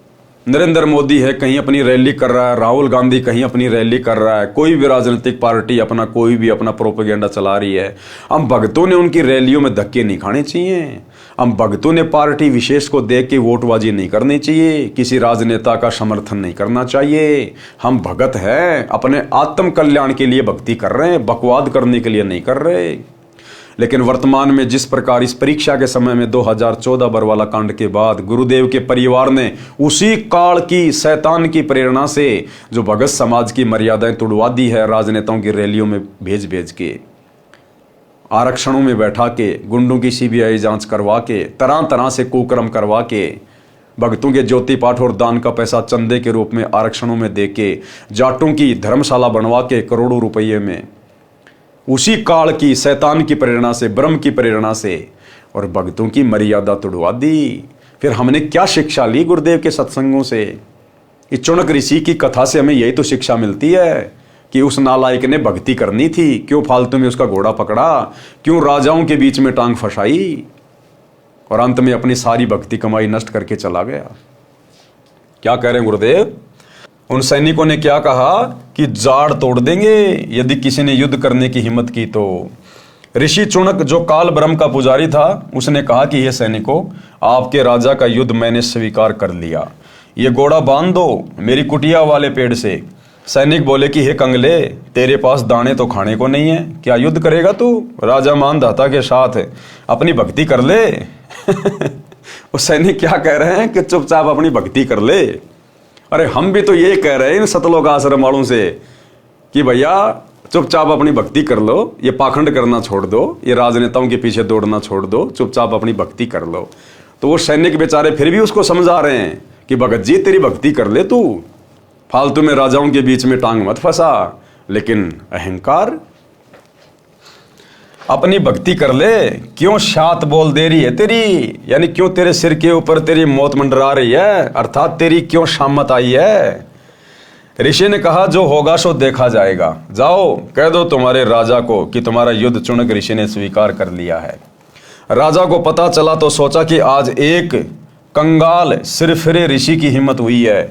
नरेंद्र मोदी है कहीं अपनी रैली कर रहा है, राहुल गांधी कहीं अपनी रैली कर रहा है, कोई भी राजनीतिक पार्टी अपना कोई भी अपना प्रोपेगेंडा चला रही है। हम भक्तों ने उनकी रैलियों में धक्के नहीं खाने चाहिए। हम भक्तों ने पार्टी विशेष को देख के वोटबाजी नहीं करनी चाहिए, किसी राजनेता का समर्थन नहीं करना चाहिए। हम भगत हैं, अपने आत्म कल्याण के लिए भक्ति कर रहे हैं, बकवाद करने के लिए नहीं कर रहे। लेकिन वर्तमान में जिस प्रकार इस परीक्षा के समय में 2014 बरवाला कांड के बाद गुरुदेव के परिवार ने उसी काल की शैतान की प्रेरणा से जो भगत समाज की मर्यादाएं तुड़वा दी है, राजनेताओं की रैलियों में भेज भेज के, आरक्षणों में बैठा के, गुंडों की सीबीआई जांच करवा के, तरह तरह से कुकर्म करवा के, भक्तों के ज्योति पाठ और दान का पैसा चंदे के रूप में आरक्षणों में दे के, जाटों की धर्मशाला बनवा के करोड़ों रुपये में, उसी काल की शैतान की प्रेरणा से, ब्रह्म की प्रेरणा से, और भक्तों की मर्यादा तुड़वा दी। फिर हमने क्या शिक्षा ली गुरुदेव के सत्संगों से? इस चौनक ऋषि की कथा से हमें यही तो शिक्षा मिलती है कि उस नालायक ने भक्ति करनी थी, क्यों फालतू में उसका घोड़ा पकड़ा, क्यों राजाओं के बीच में टांग फंसाई, और अंत में अपनी सारी भक्ति कमाई नष्ट करके चला गया। क्या कह रहे हैं गुरुदेव? उन सैनिकों ने क्या कहा कि जाड़ तोड़ देंगे यदि किसी ने युद्ध करने की हिम्मत की तो। ऋषि चौनक जो काल ब्रह्म का पुजारी था, उसने कहा कि ये सैनिकों, आपके राजा का युद्ध मैंने स्वीकार कर लिया, ये घोड़ा बांध दो मेरी कुटिया वाले पेड़ से। सैनिक बोले कि हे कंगले, तेरे पास दाने तो खाने को नहीं है, क्या युद्ध करेगा तू? राजा मानधाता के साथ अपनी भक्ति कर ले। वो सैनिक क्या कह रहे हैं कि चुपचाप अपनी भक्ति कर ले। अरे हम भी तो ये कह रहे हैं इन सतलोक आश्रम वालों से कि भैया चुपचाप अपनी भक्ति कर लो, ये पाखंड करना छोड़ दो, ये राजनेताओं के पीछे दौड़ना छोड़ दो, चुपचाप अपनी भक्ति कर लो। तो वो सैनिक बेचारे फिर भी उसको समझा रहे हैं कि भगत जी तेरी भक्ति कर ले, तू फालतू में राजाओं के बीच में टांग मत फंसा। लेकिन अहंकार, अपनी भक्ति कर ले, क्यों शात बोल दे रही है तेरी, यानी क्यों तेरे सिर के ऊपर तेरी मौत मंडरा रही है, अर्थात तेरी क्यों शामत आई है। ऋषि ने कहा जो होगा सो देखा जाएगा, जाओ कह दो तुम्हारे राजा को कि तुम्हारा युद्ध चौनक ऋषि ने स्वीकार कर लिया है। राजा को पता चला तो सोचा कि आज एक कंगाल सिरफिरे ऋषि की हिम्मत हुई है,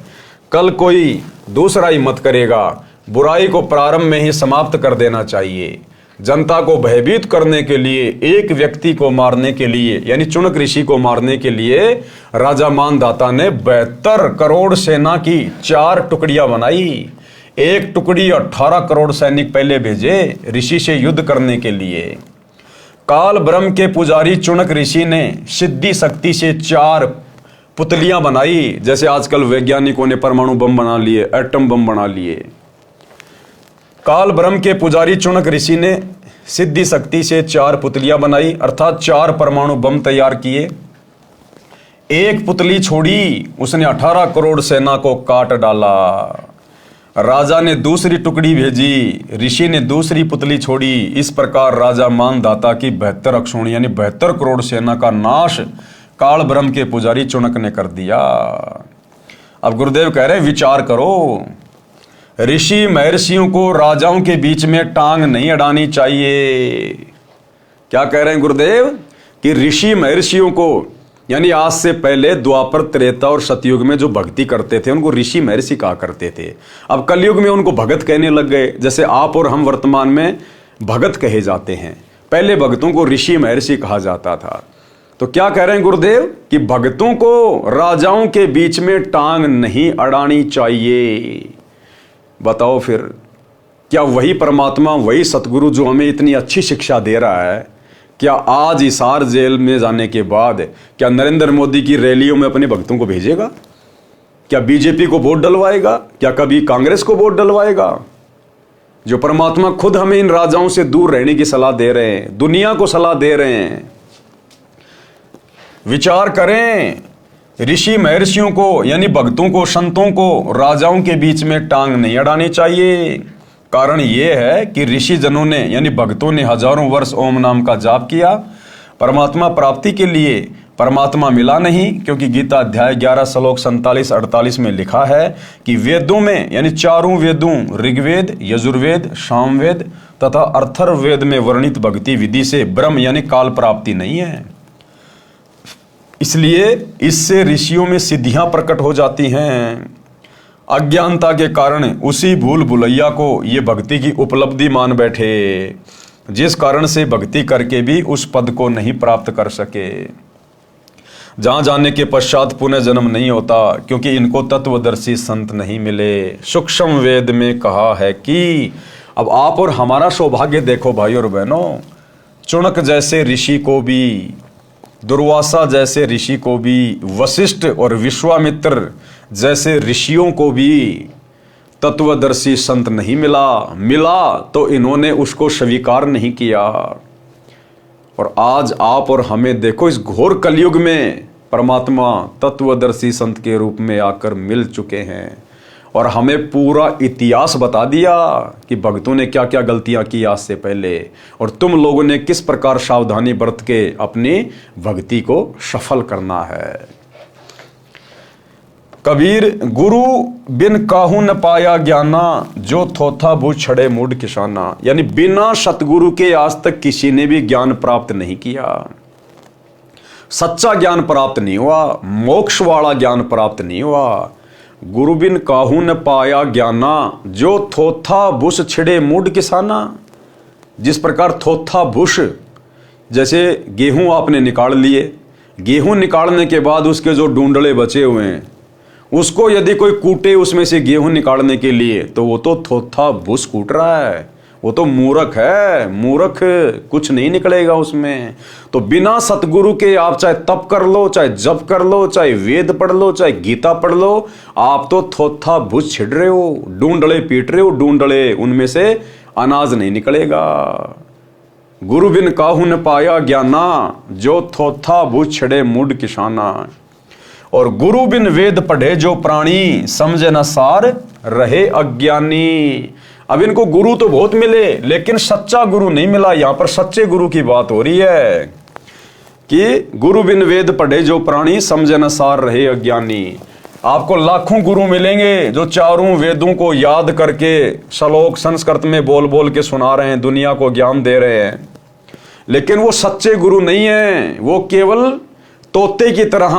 कल कोई दूसरा हिम्मत करेगा। बुराई को प्रारंभ में ही समाप्त कर देना चाहिए। जनता को भयभीत करने के लिए, एक व्यक्ति को मारने के लिए, यानी चौनक ऋषि को मारने के लिए राजा मानधाता ने 72 करोड़ सेना की 4 टुकड़ियां बनाई। एक टुकड़ी 18 करोड़ सैनिक पहले भेजे ऋषि से युद्ध करने के लिए। काल ब्रह्म के पुजारी चौनक ऋषि ने सिद्धि शक्ति से 4 पुतलियां बनाई, जैसे आजकल वैज्ञानिकों ने परमाणु बम बना लिए, एटम बम बना लिए। काल ब्रह्म के पुजारी चौनक ऋषि ने सिद्धि शक्ति से 4 पुतलियां बनाई, अर्थात 4 परमाणु बम तैयार किए। एक पुतली छोड़ी, उसने 18 करोड़ सेना को काट डाला। राजा ने दूसरी टुकड़ी भेजी, ऋषि ने दूसरी पुतली छोड़ी। इस प्रकार राजा मानधाता की 72 अक्षोणी यानी 72 करोड़ सेना का नाश काल ब्रह्म के पुजारी चुनक ने कर दिया। अब गुरुदेव कह रहे विचार करो, ऋषि महर्षियों को राजाओं के बीच में टांग नहीं अड़ानी चाहिए। क्या कह रहे हैं गुरुदेव कि ऋषि महर्षियों को, यानी आज से पहले द्वापर, त्रेता और सतयुग में जो भक्ति करते थे उनको ऋषि महर्षि कहा करते थे। अब कलयुग में उनको भगत कहने लग गए, जैसे आप और हम वर्तमान में भगत कहे जाते हैं। पहले भक्तों को ऋषि महर्षि कहा जाता था। तो क्या कह रहे हैं गुरुदेव कि भक्तों को राजाओं के बीच में टांग नहीं अड़ानी चाहिए। बताओ फिर, क्या वही परमात्मा, वही सतगुरु जो हमें इतनी अच्छी शिक्षा दे रहा है, क्या आज हिसार जेल में जाने के बाद क्या नरेंद्र मोदी की रैलियों में अपने भक्तों को भेजेगा? क्या बीजेपी को वोट डलवाएगा? क्या कभी कांग्रेस को वोट डलवाएगा? जो परमात्मा खुद हमें इन राजाओं से दूर रहने की सलाह दे रहे हैं, दुनिया को सलाह दे रहे हैं। विचार करें, ऋषि महर्षियों को यानी भक्तों को, संतों को राजाओं के बीच में टांग नहीं अड़ानी चाहिए। कारण यह है कि ऋषि जनों ने यानी भक्तों ने हजारों वर्ष ओम नाम का जाप किया परमात्मा प्राप्ति के लिए। परमात्मा मिला नहीं, क्योंकि गीता अध्याय 11 श्लोक 47-48 में लिखा है कि वेदों में यानी चारों वेदों ऋग्वेद, यजुर्वेद, सामवेद तथा अथर्ववेद में वर्णित भक्ति विधि से ब्रह्म यानी काल प्राप्ति नहीं है। इसलिए इससे ऋषियों में सिद्धियां प्रकट हो जाती हैं। अज्ञानता के कारण उसी भूल भुलैया को ये भक्ति की उपलब्धि मान बैठे, जिस कारण से भक्ति करके भी उस पद को नहीं प्राप्त कर सके। जहां जाने के पश्चात पुनः जन्म नहीं होता, क्योंकि इनको तत्वदर्शी संत नहीं मिले। सूक्ष्म वेद में कहा है कि अब आप और हमारा सौभाग्य देखो भाई और बहनों, चुनक जैसे ऋषि को भी, दुर्वासा जैसे ऋषि को भी, वशिष्ठ और विश्वामित्र जैसे ऋषियों को भी तत्वदर्शी संत नहीं मिला तो इन्होंने उसको स्वीकार नहीं किया। और आज आप और हमें देखो, इस घोर कलयुग में परमात्मा तत्वदर्शी संत के रूप में आकर मिल चुके हैं और हमें पूरा इतिहास बता दिया कि भक्तों ने क्या क्या गलतियां की आज से पहले, और तुम लोगों ने किस प्रकार सावधानी बरत के अपनी भक्ति को सफल करना है। कबीर, गुरु बिन काहू न पाया ज्ञाना, जो थोथा भू छड़े मूड किसाना। यानी बिना सतगुरु के आज तक किसी ने भी ज्ञान प्राप्त नहीं किया, सच्चा ज्ञान प्राप्त नहीं हुआ, मोक्ष वाला ज्ञान प्राप्त नहीं हुआ। गुरु बिन काहू न पाया ज्ञाना, जो थोथा भूस छिड़े मूड किसाना। जिस प्रकार थोथा भूस, जैसे गेहूं आपने निकाल लिए, गेहूं निकालने के बाद उसके जो डूंडले बचे हुए हैं उसको यदि कोई कूटे उसमें से गेहूं निकालने के लिए, तो वो तो थोथा भूस कूट रहा है, वो तो मूर्ख है, मूर्ख, कुछ नहीं निकलेगा उसमें। तो बिना सतगुरु के आप चाहे तप कर लो, चाहे जप कर लो, चाहे वेद पढ़ लो, चाहे गीता पढ़ लो, आप तो थोथा भूस छिड़ रहे हो, डूंडले पीट रहे हो, डूंडले, उनमें से अनाज नहीं निकलेगा। गुरु बिन काहू न पाया ज्ञाना, जो थोथा भूस छिड़े मूड किसाना। और गुरु बिन वेद पढ़े जो प्राणी, समझे न सार रहे अज्ञानी। अब इनको गुरु तो बहुत मिले लेकिन सच्चा गुरु नहीं मिला। यहां पर सच्चे गुरु की बात हो रही है कि गुरु बिन वेद पढ़े जो प्राणी, समझे न सार रहे अज्ञानी। आपको लाखों गुरु मिलेंगे जो चारों वेदों को याद करके श्लोक संस्कृत में बोल बोल के सुना रहे हैं, दुनिया को ज्ञान दे रहे हैं, लेकिन वो सच्चे गुरु नहीं है। वो केवल तोते की तरह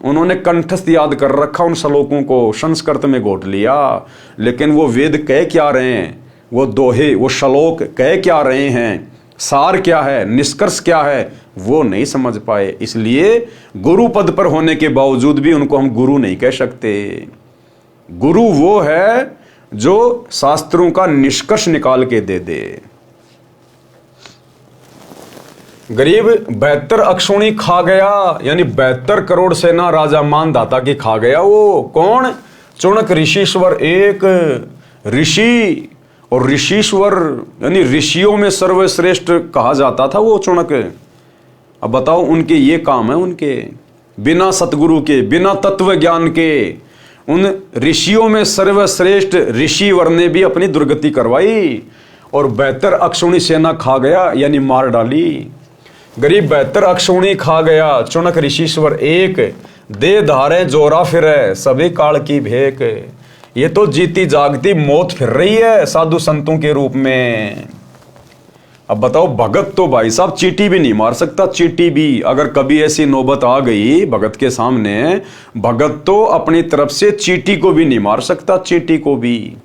उन्होंने कंठस्थ याद कर रखा उन श्लोकों को, संस्कृत में घोट लिया, लेकिन वो वेद कह क्या रहे हैं, वो दोहे, वो श्लोक कह क्या रहे हैं, सार क्या है, निष्कर्ष क्या है, वो नहीं समझ पाए। इसलिए गुरु पद पर होने के बावजूद भी उनको हम गुरु नहीं कह सकते। गुरु वो है जो शास्त्रों का निष्कर्ष निकाल के दे दे। गरीब 72 अक्षौणी खा गया, यानी 72 करोड़ सेना राजा मानधाता की खा गया। वो कौन? चुनक ऋषिश्वर, एक ऋषि और ऋषिश्वर यानी ऋषियों में सर्वश्रेष्ठ कहा जाता था वो चुनक। अब बताओ, उनके ये काम है, उनके बिना सतगुरु के, बिना तत्व ज्ञान के, उन ऋषियों में सर्वश्रेष्ठ ऋषिवर ने भी अपनी दुर्गति करवाई और 72 अक्षौणी सेना खा गया, यानी मार डाली। गरीब 72 अक्षुणी खा गया, चुनक ऋषिश्वर एक, दे धारे जोरा फिरे सभी काल की भेक। ये तो जीती जागती मौत फिर रही है साधु संतों के रूप में। अब बताओ, भगत तो भाई साहब चींटी भी नहीं मार सकता, चींटी भी। अगर कभी ऐसी नौबत आ गई भगत के सामने, भगत तो अपनी तरफ से चींटी को भी नहीं मार सकता, चींटी को भी।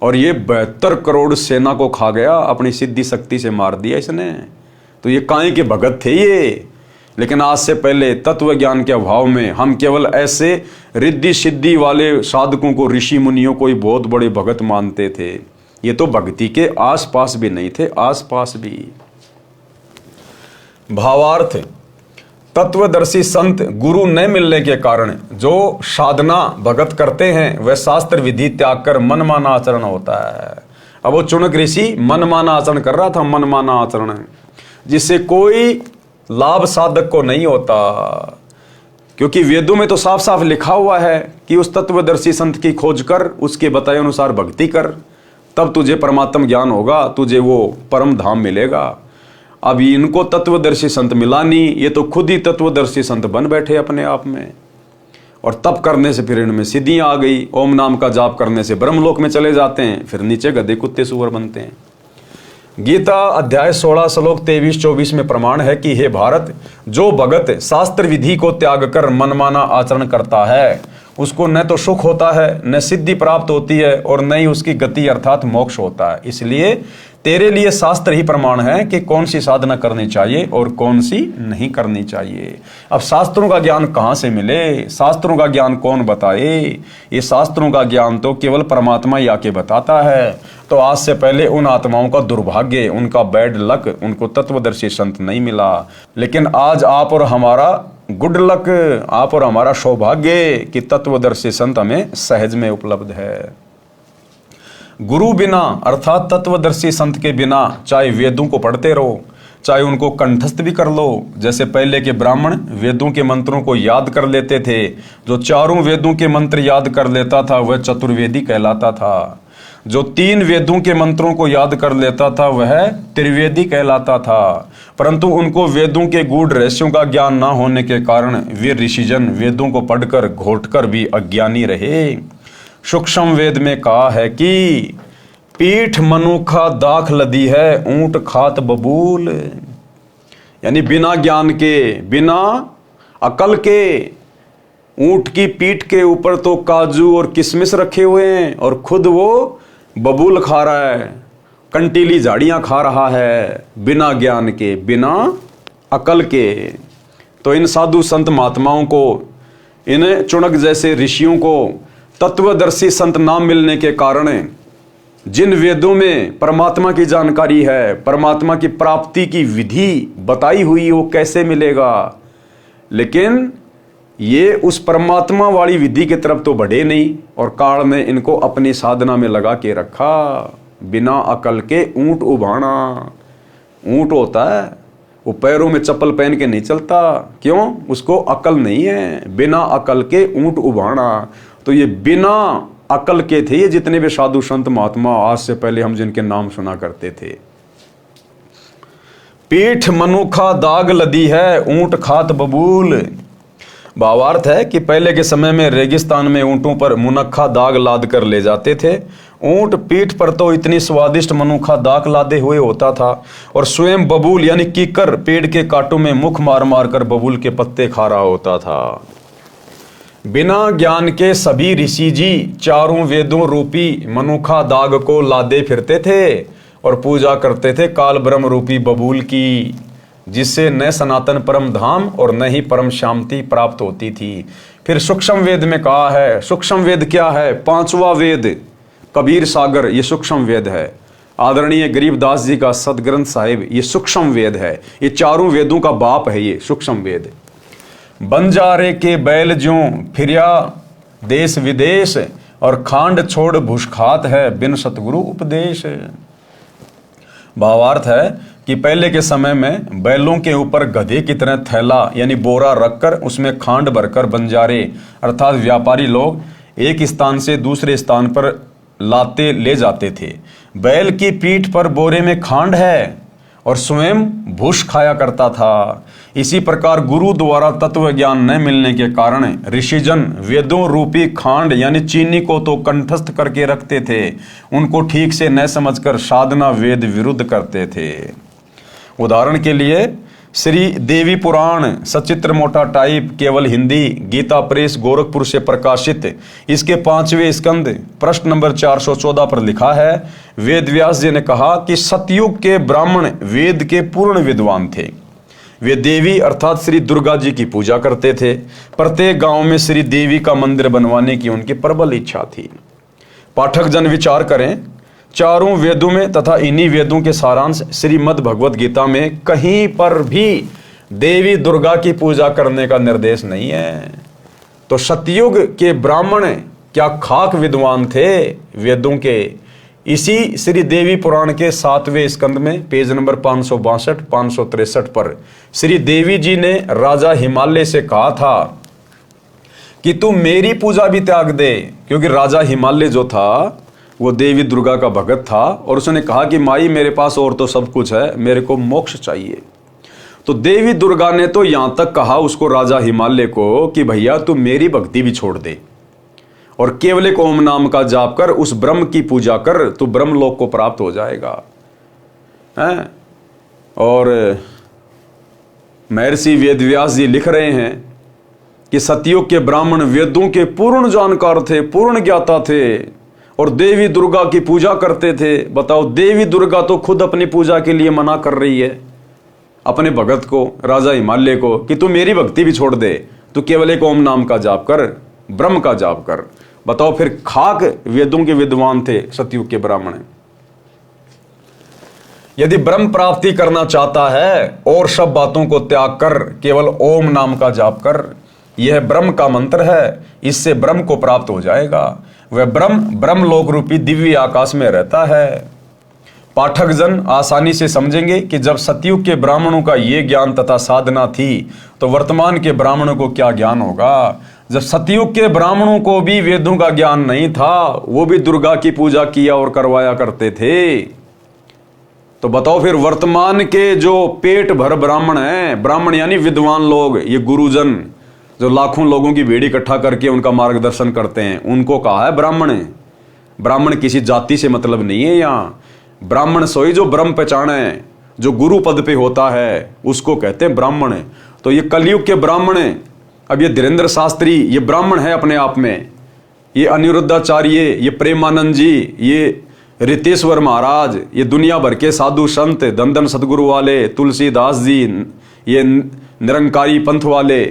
और ये 72 करोड़ सेना को खा गया, अपनी सिद्धि शक्ति से मार दिया इसने। तो ये काहे के भगत थे ये। लेकिन आज से पहले तत्व ज्ञान के अभाव में हम केवल ऐसे रिद्धि सिद्धि वाले साधकों को, ऋषि मुनियों को ही बहुत बड़े भगत मानते थे। ये तो भक्ति के आसपास भी नहीं थे, आसपास भी। भावार्थ, तत्वदर्शी संत गुरु न मिलने के कारण जो साधना भगत करते हैं वह शास्त्र विधि त्याग कर मनमाना आचरण होता है। अब वो चुनक ऋषि मनमाना आचरण कर रहा था, मनमाना आचरण, जिससे कोई लाभ साधक को नहीं होता। क्योंकि वेदों में तो साफ साफ लिखा हुआ है कि उस तत्वदर्शी संत की खोज कर, उसके बताए अनुसार भक्ति कर, तब तुझे परमात्म ज्ञान होगा, तुझे वो परम धाम मिलेगा। अब इनको तत्वदर्शी संत मिला नहीं, ये तो खुद ही तत्वदर्शी संत बन बैठे अपने आप में। और तप करने से फिर इनमें सिद्धियां आ गई, ओम नाम का जाप करने से ब्रह्मलोक में चले जाते हैं, फिर नीचे गधे कुत्ते सुअर बनते हैं। गीता अध्याय 16 श्लोक 23-24 में प्रमाण है कि हे भारत, जो भगत शास्त्र विधि को त्याग कर मनमाना आचरण करता है उसको न तो सुख होता है, न सिद्धि प्राप्त होती है, और न ही उसकी गति अर्थात मोक्ष होता है। इसलिए तेरे लिए शास्त्र ही प्रमाण है कि कौन सी साधना करनी चाहिए और कौन सी नहीं करनी चाहिए। अब शास्त्रों का ज्ञान कहाँ से मिले, शास्त्रों का ज्ञान कौन बताए? ये शास्त्रों का ज्ञान तो केवल परमात्मा ही आके बताता है। तो आज से पहले उन आत्माओं का दुर्भाग्य, उनका बैड लक, उनको तत्वदर्शी संत नहीं मिला। लेकिन आज आप और हमारा गुड लक, आप और हमारा सौभाग्य कि तत्वदर्शी संत हमें सहज में उपलब्ध है। गुरु बिना अर्थात तत्वदर्शी संत के बिना चाहे वेदों को पढ़ते रहो, चाहे उनको कंठस्थ भी कर लो, जैसे पहले के ब्राह्मण वेदों के मंत्रों को याद कर लेते थे। जो चारों वेदों के मंत्र याद कर लेता था वह चतुर्वेदी कहलाता था। जो 3 वेदों के मंत्रों को याद कर लेता था वह त्रिवेदी कहलाता था। परंतु उनको वेदों के गूढ़ रहस्यों का ज्ञान ना होने के कारण वे ऋषिजन वेदों को पढ़कर घोटकर भी अज्ञानी रहे। सूक्ष्म वेद में कहा है कि पीठ मनुखा दाख लदी है, ऊंट खात बबूल। यानी बिना ज्ञान के, बिना अकल के ऊंट की पीठ के ऊपर तो काजू और किशमिश रखे हुए हैं और खुद वो बबूल खा रहा है, कंटीली झाड़ियां खा रहा है, बिना ज्ञान के, बिना अकल के। तो इन साधु संत महात्माओं को, इन चुनक जैसे ऋषियों को तत्वदर्शी संत ना मिलने के कारण जिन वेदों में परमात्मा की जानकारी है, परमात्मा की प्राप्ति की विधि बताई हुई, वो कैसे मिलेगा? लेकिन ये उस परमात्मा वाली विधि की तरफ तो बढ़े नहीं और काल ने इनको अपनी साधना में लगा के रखा। बिना अकल के ऊंट उभाना। ऊंट होता है वो पैरों में चप्पल पहन के नहीं चलता, क्यों? उसको अकल नहीं है। बिना अकल के ऊंट उभाना। तो ये बिना अकल के थे ये जितने भी साधु संत महात्मा आज से पहले हम जिनके नाम सुना करते थे। पीठ मनुखा दाग लदी है, ऊंट खात बबूल। भावार्थ है कि पहले के समय में रेगिस्तान में ऊंटों पर मुनक्खा दाग लाद कर ले जाते थे। ऊंट पीठ पर तो इतनी स्वादिष्ट मनुखा दाग लादे हुए होता था और स्वयं बबूल यानी कीकर पेड़ के कांटों में मुख मार मार कर बबूल के पत्ते खा रहा होता था। बिना ज्ञान के सभी ऋषि जी चारों वेदों रूपी मनुखा दाग को लादे फिरते थे और पूजा करते थे काल ब्रह्म रूपी बबूल की, जिससे न सनातन परम धाम और न ही परम शांति प्राप्त होती थी। फिर सूक्ष्म वेद में कहा है, सूक्ष्म वेद क्या है? 5वां वेद कबीर सागर, ये सूक्ष्म वेद है। आदरणीय गरीबदास जी का सदग्रंथ साहिब, ये सूक्ष्म वेद है। ये चारों वेदों का बाप है ये सूक्ष्म वेद। बंजारे के बैल ज्यों फिरिया देश विदेश, और खांड छोड़ भुषखात है बिन सतगुरु उपदेश। भावार्थ है कि पहले के समय में बैलों के ऊपर गधे की तरह थैला यानी बोरा रखकर उसमें खांड भरकर बंजारे अर्थात व्यापारी लोग एक स्थान से दूसरे स्थान पर लाते ले जाते थे। बैल की पीठ पर बोरे में खांड है और स्वयं भूष खाया करता था। इसी प्रकार गुरु द्वारा तत्व ज्ञान न मिलने के कारण ऋषिजन वेदों रूपी खांड यानी चीनी को तो कंठस्थ करके रखते थे, उनको ठीक से न समझकर साधना वेद विरुद्ध करते थे। उदाहरण के लिए श्री देवी पुराण सचित्र मोटा टाइप केवल हिंदी गीता प्रेस गोरखपुर से प्रकाशित, इसके 5वें स्कंद प्रश्न नंबर 414 पर लिखा है, वेद व्यास जी ने कहा कि सतयुग के ब्राह्मण वेद के पूर्ण विद्वान थे। वे देवी अर्थात श्री दुर्गा जी की पूजा करते थे। प्रत्येक गांव में श्री देवी का मंदिर बनवाने की उनकी प्रबल इच्छा थी। पाठक जन विचार करें, चारों वेदों में तथा इन्हीं वेदों के सारांश श्रीमद् भगवत गीता में कहीं पर भी देवी दुर्गा की पूजा करने का निर्देश नहीं है। तो सतयुग के ब्राह्मण क्या खाक विद्वान थे वेदों के। इसी श्री देवी पुराण के 7वें स्कंद में पेज नंबर 562 563 पर श्री देवी जी ने राजा हिमालय से कहा था कि तू मेरी पूजा भी त्याग दे, क्योंकि राजा हिमालय जो था वो देवी दुर्गा का भगत था और उसने कहा कि माई मेरे पास और तो सब कुछ है, मेरे को मोक्ष चाहिए। तो देवी दुर्गा ने तो यहां तक कहा उसको, राजा हिमालय को, कि भैया तू मेरी भक्ति भी छोड़ दे और केवल एक ओम नाम का जाप कर, उस ब्रह्म की पूजा कर, तू ब्रह्मलोक को प्राप्त हो जाएगा। हैं? और महर्षि वेदव्यास जी लिख रहे हैं कि सतयुग के ब्राह्मण वेदों के पूर्ण जानकार थे, पूर्ण ज्ञाता थे और देवी दुर्गा की पूजा करते थे। बताओ, देवी दुर्गा तो खुद अपनी पूजा के लिए मना कर रही है अपने भगत को, राजा हिमालय को, कि तू मेरी भक्ति भी छोड़ दे, तू केवल एक ओम नाम का जाप कर, ब्रह्म का जाप कर। बताओ, फिर खाक वेदों के विद्वान थे सतयुग के ब्राह्मण। यदि ब्रह्म प्राप्ति करना चाहता है और सब बातों को त्याग कर केवल ओम नाम का जाप कर, यह ब्रह्म का मंत्र है, इससे ब्रह्म को प्राप्त हो जाएगा। वह ब्रह्मलोक रूपी दिव्य आकाश में रहता है। पाठक जन आसानी से समझेंगे कि जब सतयुग के ब्राह्मणों का ये ज्ञान तथा साधना थी तो वर्तमान के ब्राह्मणों को क्या ज्ञान होगा। जब सतयुग के ब्राह्मणों को भी वेदों का ज्ञान नहीं था, वो भी दुर्गा की पूजा किया और करवाया करते थे। तो बताओ, फिर वर्तमान के जो पेट भर ब्राह्मण हैं, ब्राह्मण यानी विद्वान लोग, ये गुरुजन जो लाखों लोगों की भीड़ इकट्ठा करके उनका मार्गदर्शन करते हैं, उनको कहा है ब्राह्मण। ब्राह्मण किसी जाति से मतलब नहीं है। यहाँ ब्राह्मण सोई जो ब्रह्म पहचाने, जो गुरु पद पे होता है, उसको कहते हैं ब्राह्मण। तो ये कलयुग के ब्राह्मण, अब ये धीरेन्द्र शास्त्री ये ब्राह्मण है अपने आप में, ये अनिरुद्धाचार्य, ये प्रेमानंद जी, ये रितेश्वर महाराज, ये दुनिया भर के साधु संत, दंदन सतगुरु वाले, तुलसीदास जी, ये निरंकारी पंथ वाले,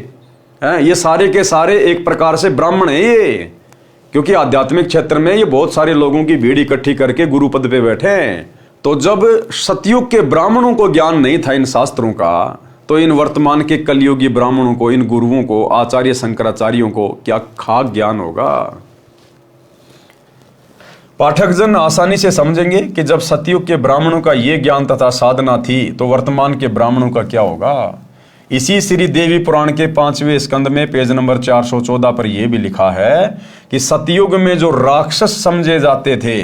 ये सारे के सारे एक प्रकार से ब्राह्मण है ये, क्योंकि आध्यात्मिक क्षेत्र में ये बहुत सारे लोगों की भीड़ इकट्ठी करके गुरु पद पे बैठे हैं। तो जब सतयुग के ब्राह्मणों को ज्ञान नहीं था इन शास्त्रों का, तो इन वर्तमान के कलयुगी ब्राह्मणों को, इन गुरुओं को, आचार्य शंकराचार्यों को क्या खाक ज्ञान होगा। पाठक जन आसानी से समझेंगे कि जब सतयुग के ब्राह्मणों का ये ज्ञान तथा साधना थी तो वर्तमान के ब्राह्मणों का क्या होगा। इसी श्री देवी पुराण के 5वें स्कंद में पेज नंबर 414 पर यह भी लिखा है कि सतयुग में जो राक्षस समझे जाते थे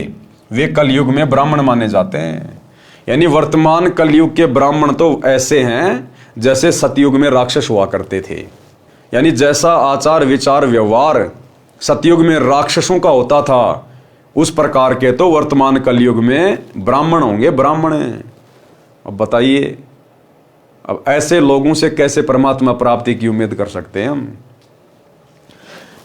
वे कलयुग में ब्राह्मण माने जाते हैं। यानी वर्तमान कलयुग के ब्राह्मण तो ऐसे हैं जैसे सतयुग में राक्षस हुआ करते थे। यानी जैसा आचार विचार व्यवहार सतयुग में राक्षसों का होता था, उस प्रकार के तो वर्तमान कलयुग में ब्राह्मण होंगे, ब्राह्मण। अब बताइए, अब ऐसे लोगों से कैसे परमात्मा प्राप्ति की उम्मीद कर सकते हैं हम।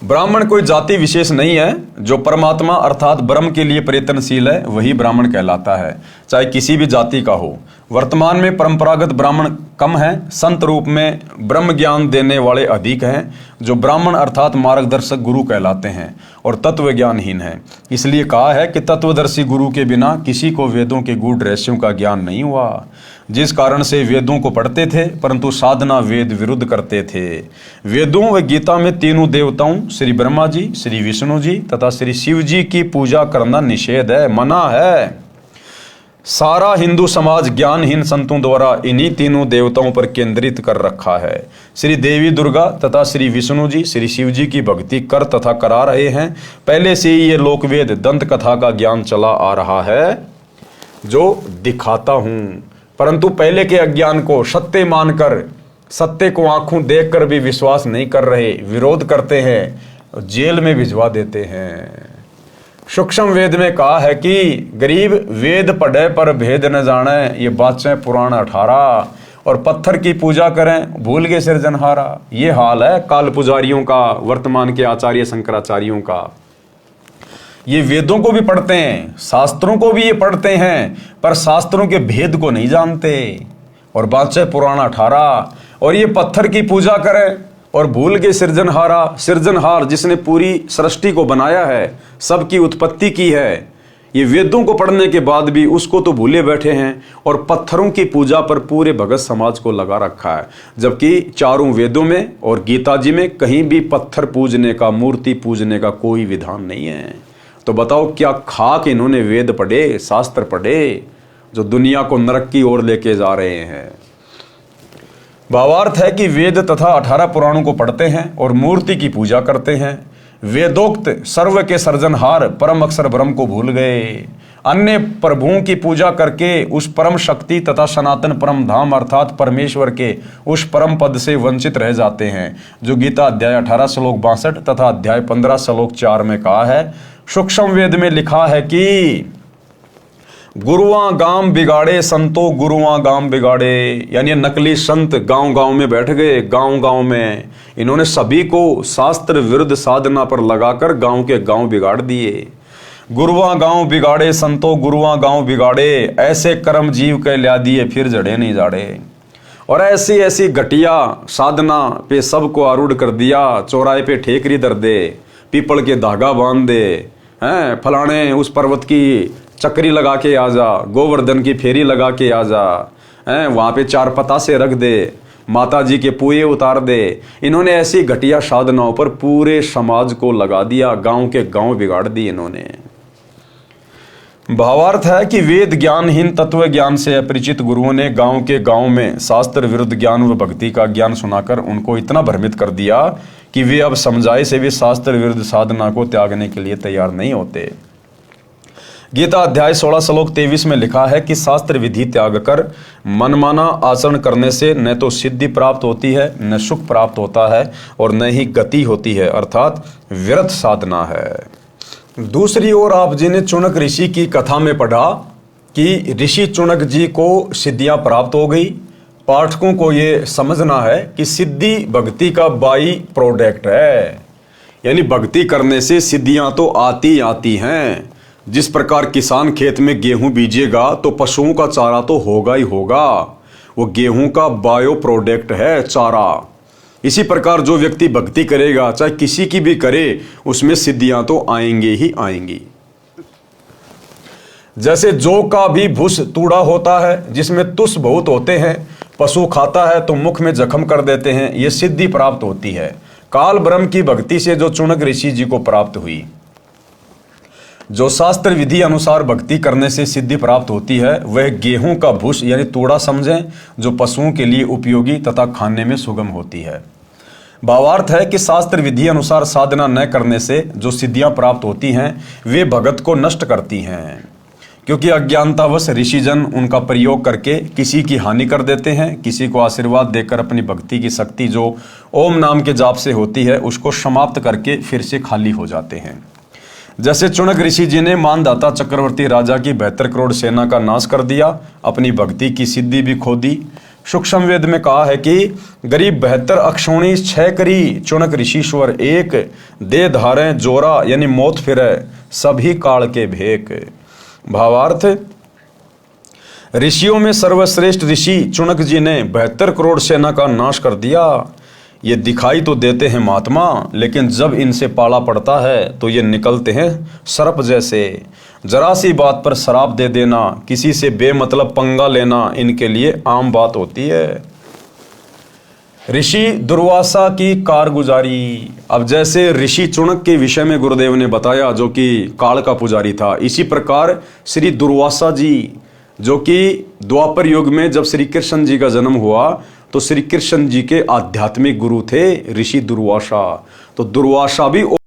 ब्राह्मण कोई जाति विशेष नहीं है, जो परमात्मा अर्थात ब्रह्म के लिए प्रयत्नशील है वही ब्राह्मण कहलाता है, चाहे किसी भी जाति का हो। वर्तमान में परंपरागत ब्राह्मण कम हैं, संत रूप में ब्रह्म ज्ञान देने वाले अधिक हैं, जो ब्राह्मण अर्थात मार्गदर्शक गुरु कहलाते हैं और तत्व ज्ञानहीन हैं। इसलिए कहा है कि तत्वदर्शी गुरु के बिना किसी को वेदों के गूढ़ रहस्यों का ज्ञान नहीं हुआ। जिस कारण से वेदों को पढ़ते थे परंतु साधना वेद विरुद्ध करते थे। वेदों व गीता में तीनों देवताओं श्री ब्रह्मा जी, श्री विष्णु जी तथा श्री शिव जी की पूजा करना निषेध है, मना है। सारा हिंदू समाज ज्ञानहीन संतों द्वारा इन्हीं तीनों देवताओं पर केंद्रित कर रखा है। श्री देवी दुर्गा तथा श्री विष्णु जी, श्री शिव जी की भक्ति कर तथा करा रहे हैं। पहले से ही ये लोकवेद दंत कथा का ज्ञान चला आ रहा है, जो दिखाता हूं। परंतु पहले के अज्ञान को सत्य मानकर, सत्य को आंखों देखकर भी विश्वास नहीं कर रहे, विरोध करते हैं, जेल में भिजवा देते हैं। सूक्ष्म वेद में कहा है कि गरीब वेद पढ़े पर भेद न जाने, ये बातें पुराण 18, और पत्थर की पूजा करें भूल गए सिरजनहारा। ये हाल है काल पुजारियों का, वर्तमान के आचार्य शंकराचार्यों का। ये वेदों को भी पढ़ते हैं, शास्त्रों को भी ये पढ़ते हैं, पर शास्त्रों के भेद को नहीं जानते, और बातें पुराण 18, और ये पत्थर की पूजा करें और भूल गए सिरजनहारा। सिरजनहार जिसने पूरी सृष्टि को बनाया है, सबकी उत्पत्ति की है, ये वेदों को पढ़ने के बाद भी उसको तो भूले बैठे हैं और पत्थरों की पूजा पर पूरे भगत समाज को लगा रखा है। जबकि चारों वेदों में और गीता जी में कहीं भी पत्थर पूजने का, मूर्ति पूजने का कोई विधान नहीं है। तो बताओ क्या खाक इन्होंने वेद पढ़े, शास्त्र पढ़े, जो दुनिया को नरक की ओर लेके जा रहे हैं। भावार्थ है कि वेद तथा 18 पुराणों को पढ़ते हैं और मूर्ति की पूजा करते हैं। वेदोक्त सर्व के सर्जनहार परम अक्षर ब्रह्म को भूल गए। अन्य प्रभुओं की पूजा करके उस परम शक्ति तथा सनातन परम धाम अर्थात परमेश्वर के उस परम पद से वंचित रह जाते हैं, जो गीता अध्याय 18 श्लोक 62 तथा अध्याय 15 श्लोक 4 में कहा है। सूक्ष्म वेद में लिखा है कि गुरुआ गांव बिगाड़े संतो गुरुआ गांव बिगाड़े, यानी नकली संत गांव गांव में बैठ गए। गांव गांव में इन्होंने सभी को शास्त्र विरुद्ध साधना पर लगाकर गांव के गांव बिगाड़ दिए। गुरुआ गांव बिगाड़े संतो गुरुआ गांव बिगाड़े, ऐसे कर्म जीव के ल्या दिए फिर जड़े नहीं जाड़े। और ऐसी ऐसी घटिया साधना पे सबको आरूढ़ कर दिया। चौराहे पे ठेकरी दर दे, पीपल के धागा बांध दे, हैं फलाने उस पर्वत की चक्री लगा के आ जा, गोवर्धन की फेरी लगा के आ जा, हैं वहाँ पे 4 पतासे रख दे, माता जी के पुए उतार दे। इन्होंने ऐसी घटिया साधनाओं पर पूरे समाज को लगा दिया, गांव के गांव बिगाड़ दिए इन्होंने। भावार्थ है कि वेद ज्ञानहीन तत्व ज्ञान से अपरिचित गुरुओं ने गांव के गांव में शास्त्र विरुद्ध ज्ञान व भक्ति का ज्ञान सुनाकर उनको इतना भ्रमित कर दिया कि वे अब समझाए से भी शास्त्र विरुद्ध साधना को त्यागने के लिए तैयार नहीं होते। गीता अध्याय 16 श्लोक 23 में लिखा है कि शास्त्र विधि त्याग कर मनमाना आचरण करने से न तो सिद्धि प्राप्त होती है, न सुख प्राप्त होता है, और न ही गति होती है, अर्थात व्यर्थ साधना है। दूसरी ओर आप जी ने चुनक ऋषि की कथा में पढ़ा कि ऋषि चुनक जी को सिद्धियां प्राप्त हो गई। पाठकों को ये समझना है कि सिद्धि भक्ति का बाई प्रोडक्ट है, यानी भक्ति करने से सिद्धियां तो आती आती हैं। जिस प्रकार किसान खेत में गेहूं बीजेगा तो पशुओं का चारा तो होगा ही होगा, वो गेहूं का बायो प्रोडक्ट है चारा। इसी प्रकार जो व्यक्ति भक्ति करेगा, चाहे किसी की भी करे, उसमें सिद्धियां तो आएंगे ही आएंगी। जैसे जौ का भी भूस तूड़ा होता है जिसमें तुस बहुत होते हैं, पशु खाता है तो मुख में जख्म कर देते हैं, ये सिद्धि प्राप्त होती है। काल ब्रह्म की भक्ति से जो चुनक ऋषि जी को प्राप्त हुई, जो शास्त्र विधि अनुसार भक्ति करने से सिद्धि प्राप्त होती है, वह गेहूं का भूस यानी तूड़ा समझें, जो पशुओं के लिए उपयोगी तथा खाने में सुगम होती है। भावार्थ है कि शास्त्र विधि अनुसार साधना न करने से जो सिद्धियां प्राप्त होती हैं, वे भगत को नष्ट करती हैं, क्योंकि अज्ञानतावश ऋषिजन उनका प्रयोग करके किसी की हानि कर देते हैं, किसी को आशीर्वाद देकर अपनी भक्ति की शक्ति जो ओम नाम के जाप से होती है उसको समाप्त करके फिर से खाली हो जाते हैं। जैसे चुनक ऋषि जी ने मानदाता चक्रवर्ती राजा की 72 करोड़ सेना का नाश कर दिया, अपनी भक्ति की सिद्धि भी खो दी। सूक्ष्म वेद में कहा है कि गरीब 72 अक्षोणी 6 करी, चुनक ऋषिश्वर एक, दे धारे जोरा यानी मौत फिरे, सभी काल के भेक। भावार्थ, ऋषियों में सर्वश्रेष्ठ ऋषि चुनक जी ने 72 करोड़ सेना का नाश कर दिया। ये दिखाई तो देते हैं महात्मा, लेकिन जब इनसे पाला पड़ता है तो ये निकलते हैं सर्प जैसे। जरा सी बात पर शराप दे देना, किसी से बेमतलब पंगा लेना इनके लिए आम बात होती है। ऋषि दुर्वासा की कारगुजारी। अब जैसे ऋषि चुनक के विषय में गुरुदेव ने बताया जो कि काल का पुजारी था, इसी प्रकार श्री दुर्वासा जी जो कि द्वापर युग में जब श्री कृष्ण जी का जन्म हुआ तो श्री कृष्ण जी के आध्यात्मिक गुरु थे ऋषि दुर्वासा। तो दुर्वासा भी